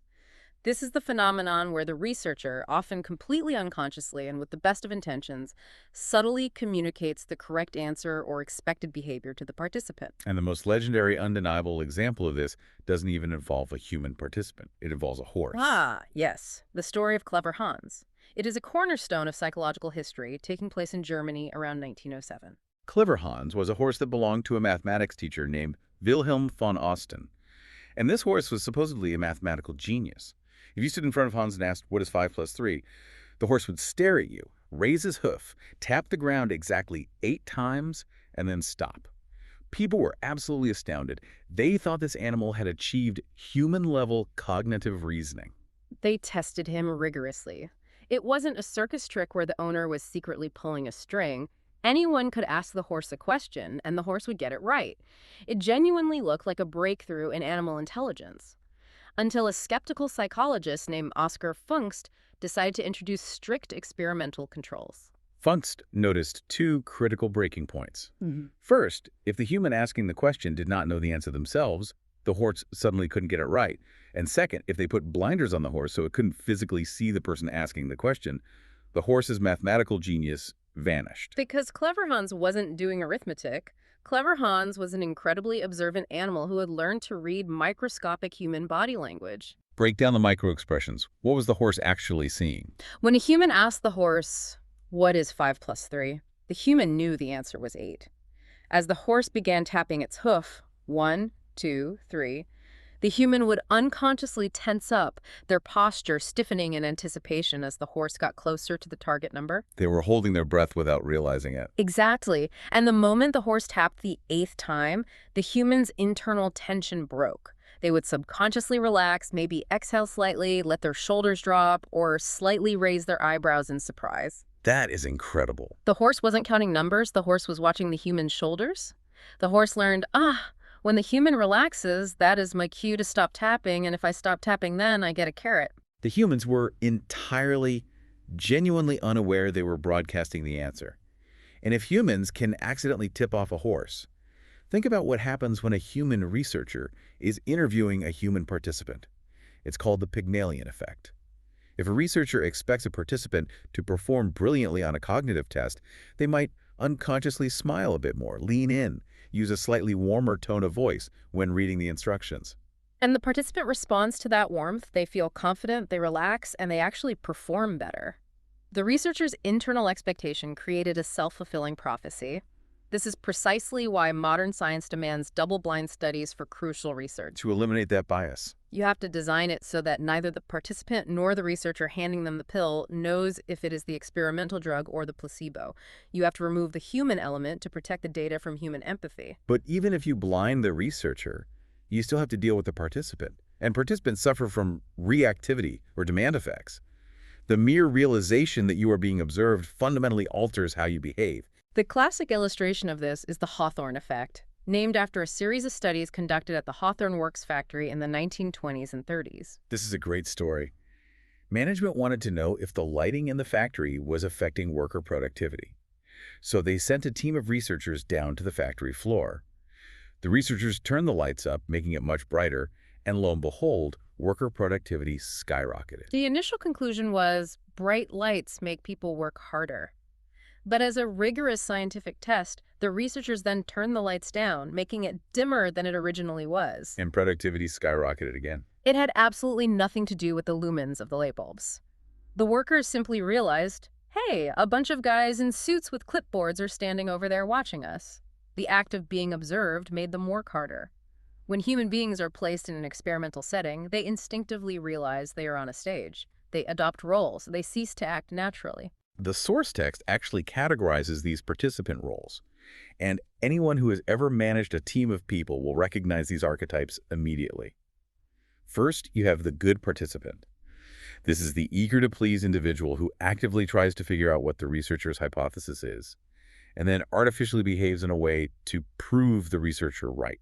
This is the phenomenon where the researcher, often completely unconsciously and with the best of intentions, subtly communicates the correct answer or expected behavior to the participant. And the most legendary, undeniable example of this doesn't even involve a human participant. It involves a horse. Ah, yes. The story of Clever Hans. It is a cornerstone of psychological history, taking place in Germany around 1907. Clever Hans was a horse that belonged to a mathematics teacher named Wilhelm von Osten. And this horse was supposedly a mathematical genius. If you stood in front of Hans and asked, "What is 5 plus 3?" the horse would stare at you, raise his hoof, tap the ground exactly 8 times, and then stop. People were absolutely astounded. They thought this animal had achieved human-level cognitive reasoning. They tested him rigorously. It wasn't a circus trick where the owner was secretly pulling a string. Anyone could ask the horse a question, and the horse would get it right. It genuinely looked like a breakthrough in animal intelligence. Until a skeptical psychologist named Oscar Pfungst decided to introduce strict experimental controls. Pfungst noticed 2 critical breaking points. First, if the human asking the question did not know the answer themselves, the horse suddenly couldn't get it right. And second, if they put blinders on the horse so it couldn't physically see the person asking the question, the horse's mathematical genius vanished. Because Clever Hans wasn't doing arithmetic, Clever Hans was an incredibly observant animal who had learned to read microscopic human body language. Break down the micro-expressions. What was the horse actually seeing? When a human asked the horse, "What is 5 plus 3?" the human knew the answer was 8. As the horse began tapping its hoof, 1, 2, 3, The human would unconsciously tense up, their posture stiffening in anticipation as the horse got closer to the target number. They were holding their breath without realizing it. Exactly. And the moment the horse tapped the 8th time, the human's internal tension broke. They would subconsciously relax, maybe exhale slightly, let their shoulders drop, or slightly raise their eyebrows in surprise. That is incredible. The horse wasn't counting numbers, the horse was watching the human's shoulders. The horse learned, when the human relaxes, that is my cue to stop tapping, and if I stop tapping then, I get a carrot. The humans were entirely, genuinely unaware they were broadcasting the answer. And if humans can accidentally tip off a horse, think about what happens when a human researcher is interviewing a human participant. It's called the Pygmalion effect. If a researcher expects a participant to perform brilliantly on a cognitive test, they might unconsciously smile a bit more, lean in, use a slightly warmer tone of voice when reading the instructions. And the participant responds to that warmth. They feel confident, they relax, and they actually perform better. The researcher's internal expectation created a self-fulfilling prophecy. This is precisely why modern science demands double-blind studies for crucial research. To eliminate that bias. You have to design it so that neither the participant nor the researcher handing them the pill knows if it is the experimental drug or the placebo. You have to remove the human element to protect the data from human empathy. But even if you blind the researcher, you still have to deal with the participant. And participants suffer from reactivity or demand effects. The mere realization that you are being observed fundamentally alters how you behave. The classic illustration of this is the Hawthorne effect, named after a series of studies conducted at the Hawthorne Works factory in the 1920s and 30s. This is a great story. Management wanted to know if the lighting in the factory was affecting worker productivity. So they sent a team of researchers down to the factory floor. The researchers turned the lights up, making it much brighter, and lo and behold, worker productivity skyrocketed. The initial conclusion was bright lights make people work harder. But as a rigorous scientific test, the researchers then turned the lights down, making it dimmer than it originally was. And productivity skyrocketed again. It had absolutely nothing to do with the lumens of the light bulbs. The workers simply realized, hey, a bunch of guys in suits with clipboards are standing over there watching us. The act of being observed made them work harder. When human beings are placed in an experimental setting, they instinctively realize they are on a stage. They adopt roles. They cease to act naturally. The source text actually categorizes these participant roles, and anyone who has ever managed a team of people will recognize these archetypes immediately. First, you have the good participant. This is the eager-to-please individual who actively tries to figure out what the researcher's hypothesis is, and then artificially behaves in a way to prove the researcher right.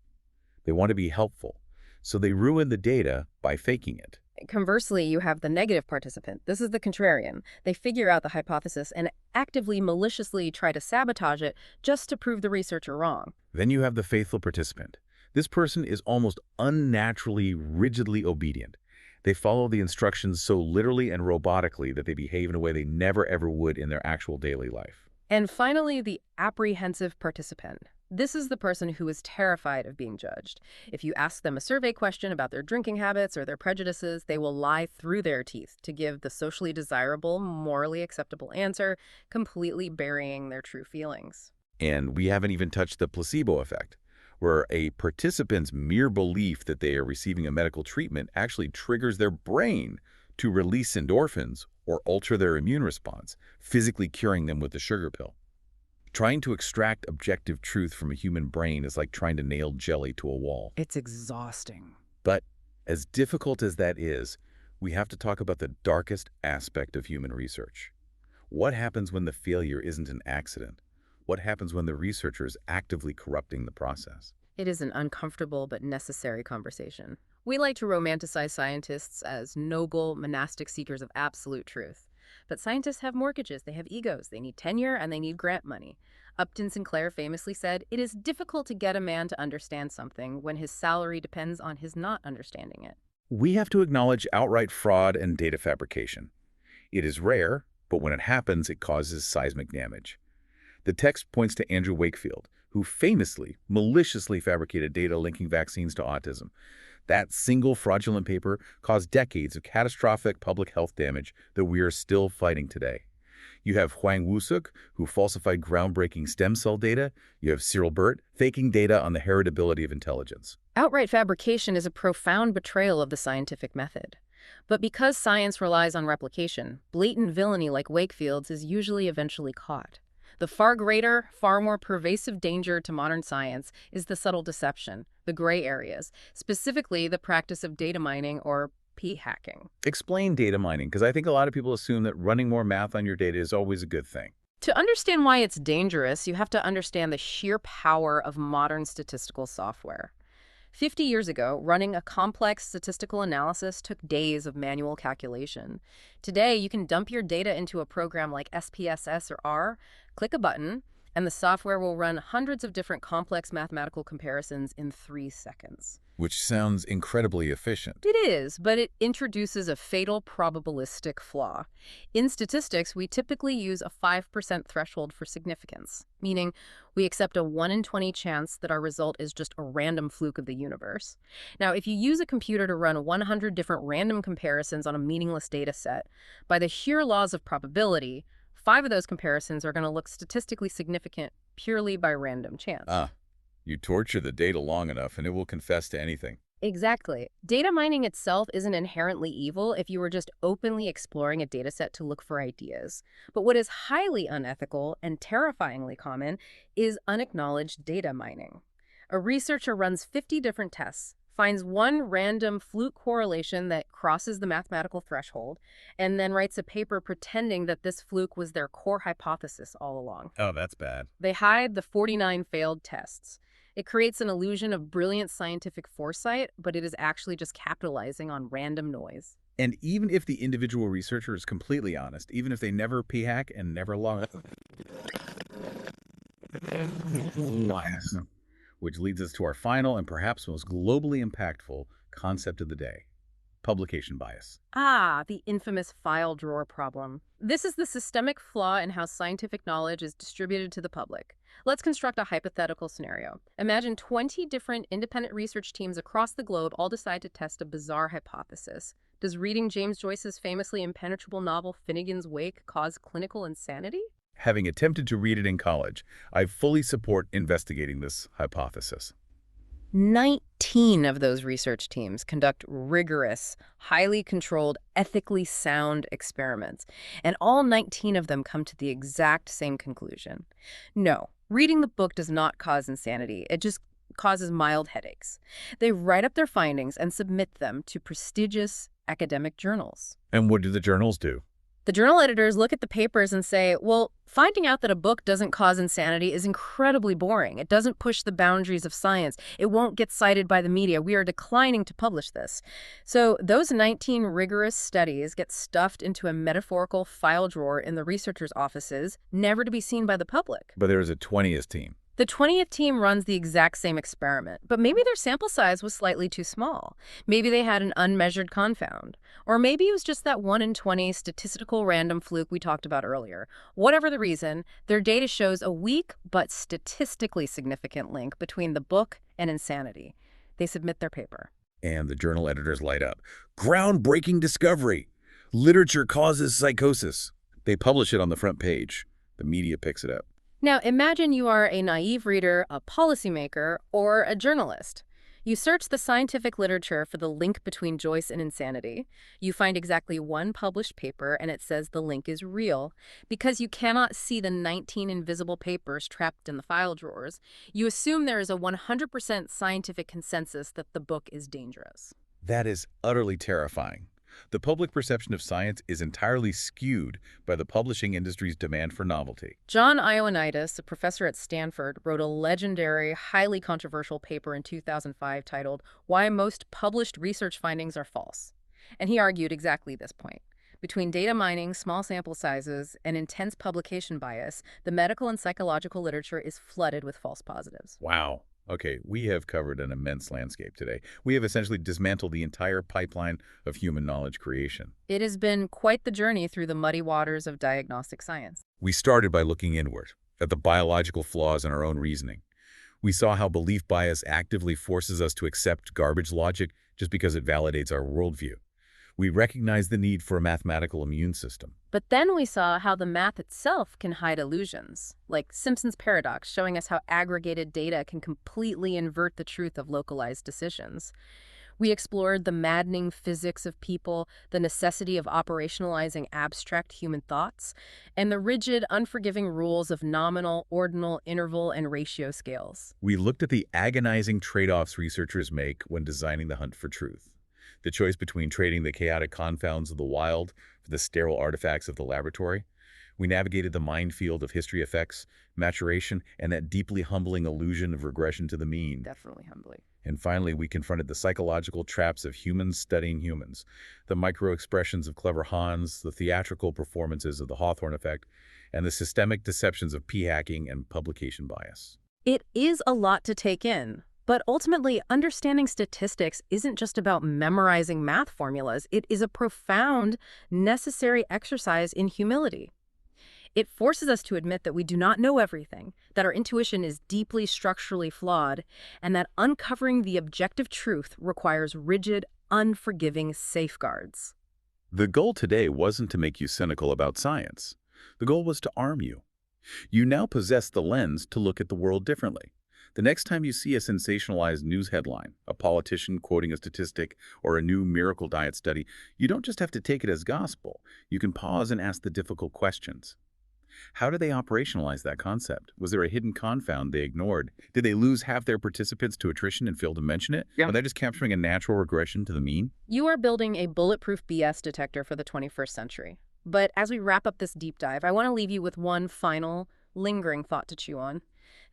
They want to be helpful, so they ruin the data by faking it. Conversely, you have the negative participant. This is the contrarian. They figure out the hypothesis and actively, maliciously try to sabotage it just to prove the researcher wrong. Then you have the faithful participant. This person is almost unnaturally, rigidly obedient. They follow the instructions so literally and robotically that they behave in a way they never ever would in their actual daily life. And finally, the apprehensive participant. This is the person who is terrified of being judged. If you ask them a survey question about their drinking habits or their prejudices, they will lie through their teeth to give the socially desirable, morally acceptable answer, completely burying their true feelings. And we haven't even touched the placebo effect, where a participant's mere belief that they are receiving a medical treatment actually triggers their brain to release endorphins or alter their immune response, physically curing them with the sugar pill. Trying to extract objective truth from a human brain is like trying to nail jelly to a wall. It's exhausting. But as difficult as that is, we have to talk about the darkest aspect of human research. What happens when the failure isn't an accident? What happens when the researcher is actively corrupting the process? It is an uncomfortable but necessary conversation. We like to romanticize scientists as noble, monastic seekers of absolute truth. But scientists have mortgages, they have egos, they need tenure, and they need grant money. Upton Sinclair famously said, "It is difficult to get a man to understand something when his salary depends on his not understanding it." We have to acknowledge outright fraud and data fabrication. It is rare, but when it happens, it causes seismic damage. The text points to Andrew Wakefield, who famously, maliciously fabricated data linking vaccines to autism. That single fraudulent paper caused decades of catastrophic public health damage that we are still fighting today. You have Huang Wusuk, who falsified groundbreaking stem cell data. You have Cyril Burt, faking data on the heritability of intelligence. Outright fabrication is a profound betrayal of the scientific method. But because science relies on replication, blatant villainy like Wakefield's is usually eventually caught. The far greater, far more pervasive danger to modern science is the subtle deception, the gray areas, specifically the practice of data mining or p-hacking. Explain data mining, because I think a lot of people assume that running more math on your data is always a good thing. To understand why it's dangerous, you have to understand the sheer power of modern statistical software. 50 years ago, running a complex statistical analysis took days of manual calculation. Today, you can dump your data into a program like SPSS or R, click a button, and the software will run hundreds of different complex mathematical comparisons in 3 seconds. Which sounds incredibly efficient. It is, but it introduces a fatal probabilistic flaw. In statistics, we typically use a 5% threshold for significance, meaning we accept a 1 in 20 chance that our result is just a random fluke of the universe. Now, if you use a computer to run 100 different random comparisons on a meaningless data set, by the sheer laws of probability, 5 of those comparisons are going to look statistically significant purely by random chance. You torture the data long enough and it will confess to anything. Exactly. Data mining itself isn't inherently evil if you were just openly exploring a dataset to look for ideas. But what is highly unethical and terrifyingly common is unacknowledged data mining. A researcher runs 50 different tests, finds one random fluke correlation that crosses the mathematical threshold, and then writes a paper pretending that this fluke was their core hypothesis all along. Oh, that's bad. They hide the 49 failed tests. It creates an illusion of brilliant scientific foresight, but it is actually just capitalizing on random noise. And even if the individual researcher is completely honest, even if they never p-hack and never log... Which leads us to our final and perhaps most globally impactful concept of the day: publication bias. The infamous file drawer problem. This is the systemic flaw in how scientific knowledge is distributed to the public. Let's construct a hypothetical scenario. Imagine 20 different independent research teams across the globe all decide to test a bizarre hypothesis. Does reading James Joyce's famously impenetrable novel Finnegan's Wake cause clinical insanity? Having attempted to read it in college, I fully support investigating this hypothesis. 19 of those research teams conduct rigorous, highly controlled, ethically sound experiments, and all 19 of them come to the exact same conclusion. No, reading the book does not cause insanity. It just causes mild headaches. They write up their findings and submit them to prestigious academic journals. And what do the journals do? The journal editors look at the papers and say, well, finding out that a book doesn't cause insanity is incredibly boring. It doesn't push the boundaries of science. It won't get cited by the media. We are declining to publish this. So those 19 rigorous studies get stuffed into a metaphorical file drawer in the researchers' offices, never to be seen by the public. But there is a 20th team. The 20th team runs the exact same experiment, but maybe their sample size was slightly too small. Maybe they had an unmeasured confound. Or maybe it was just that 1 in 20 statistical random fluke we talked about earlier. Whatever the reason, their data shows a weak but statistically significant link between the book and insanity. They submit their paper. And the journal editors light up. Groundbreaking discovery! Literature causes psychosis. They publish it on the front page. The media picks it up. Now, imagine you are a naive reader, a policymaker, or a journalist. You search the scientific literature for the link between Joyce and insanity. You find exactly one published paper, and it says the link is real. Because you cannot see the 19 invisible papers trapped in the file drawers, you assume there is a 100% scientific consensus that the book is dangerous. That is utterly terrifying. The public perception of science is entirely skewed by the publishing industry's demand for novelty. John Ioannidis, a professor at Stanford, wrote a legendary, highly controversial paper in 2005 titled "Why Most Published Research Findings Are False." And he argued exactly this point. Between data mining, small sample sizes, and intense publication bias, the medical and psychological literature is flooded with false positives. Wow. Okay, we have covered an immense landscape today. We have essentially dismantled the entire pipeline of human knowledge creation. It has been quite the journey through the muddy waters of diagnostic science. We started by looking inward, at the biological flaws in our own reasoning. We saw how belief bias actively forces us to accept garbage logic just because it validates our worldview. We recognized the need for a mathematical immune system. But then we saw how the math itself can hide illusions, like Simpson's paradox, showing us how aggregated data can completely invert the truth of localized decisions. We explored the maddening physics of people, the necessity of operationalizing abstract human thoughts, and the rigid, unforgiving rules of nominal, ordinal, interval, and ratio scales. We looked at the agonizing trade-offs researchers make when designing the hunt for truth. The choice between trading the chaotic confounds of the wild for the sterile artifacts of the laboratory. We navigated the minefield of history effects, maturation, and that deeply humbling illusion of regression to the mean. Definitely humbling. And finally, we confronted the psychological traps of humans studying humans, the micro-expressions of clever Hans, the theatrical performances of the Hawthorne effect, and the systemic deceptions of p-hacking and publication bias. It is a lot to take in. But ultimately, understanding statistics isn't just about memorizing math formulas. It is a profound, necessary exercise in humility. It forces us to admit that we do not know everything, that our intuition is deeply structurally flawed, and that uncovering the objective truth requires rigid, unforgiving safeguards. The goal today wasn't to make you cynical about science. The goal was to arm you. You now possess the lens to look at the world differently. The next time you see a sensationalized news headline, a politician quoting a statistic, or a new miracle diet study, you don't just have to take it as gospel. You can pause and ask the difficult questions. How do they operationalize that concept? Was there a hidden confound they ignored? Did they lose half their participants to attrition and fail to mention it? Yeah. Are they just capturing a natural regression to the mean? You are building a bulletproof BS detector for the 21st century. But as we wrap up this deep dive, I want to leave you with one final, lingering thought to chew on.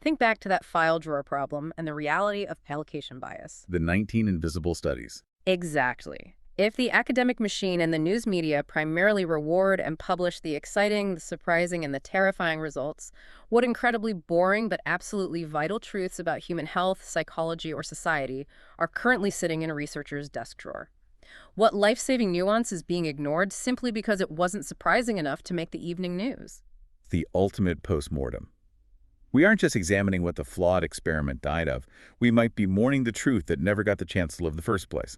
Think back to that file drawer problem and the reality of allocation bias. The 19 invisible studies. Exactly. If the academic machine and the news media primarily reward and publish the exciting, the surprising, and the terrifying results, what incredibly boring but absolutely vital truths about human health, psychology, or society are currently sitting in a researcher's desk drawer? What life-saving nuance is being ignored simply because it wasn't surprising enough to make the evening news? The ultimate postmortem. We aren't just examining what the flawed experiment died of. We might be mourning the truth that never got the chance to live in the first place.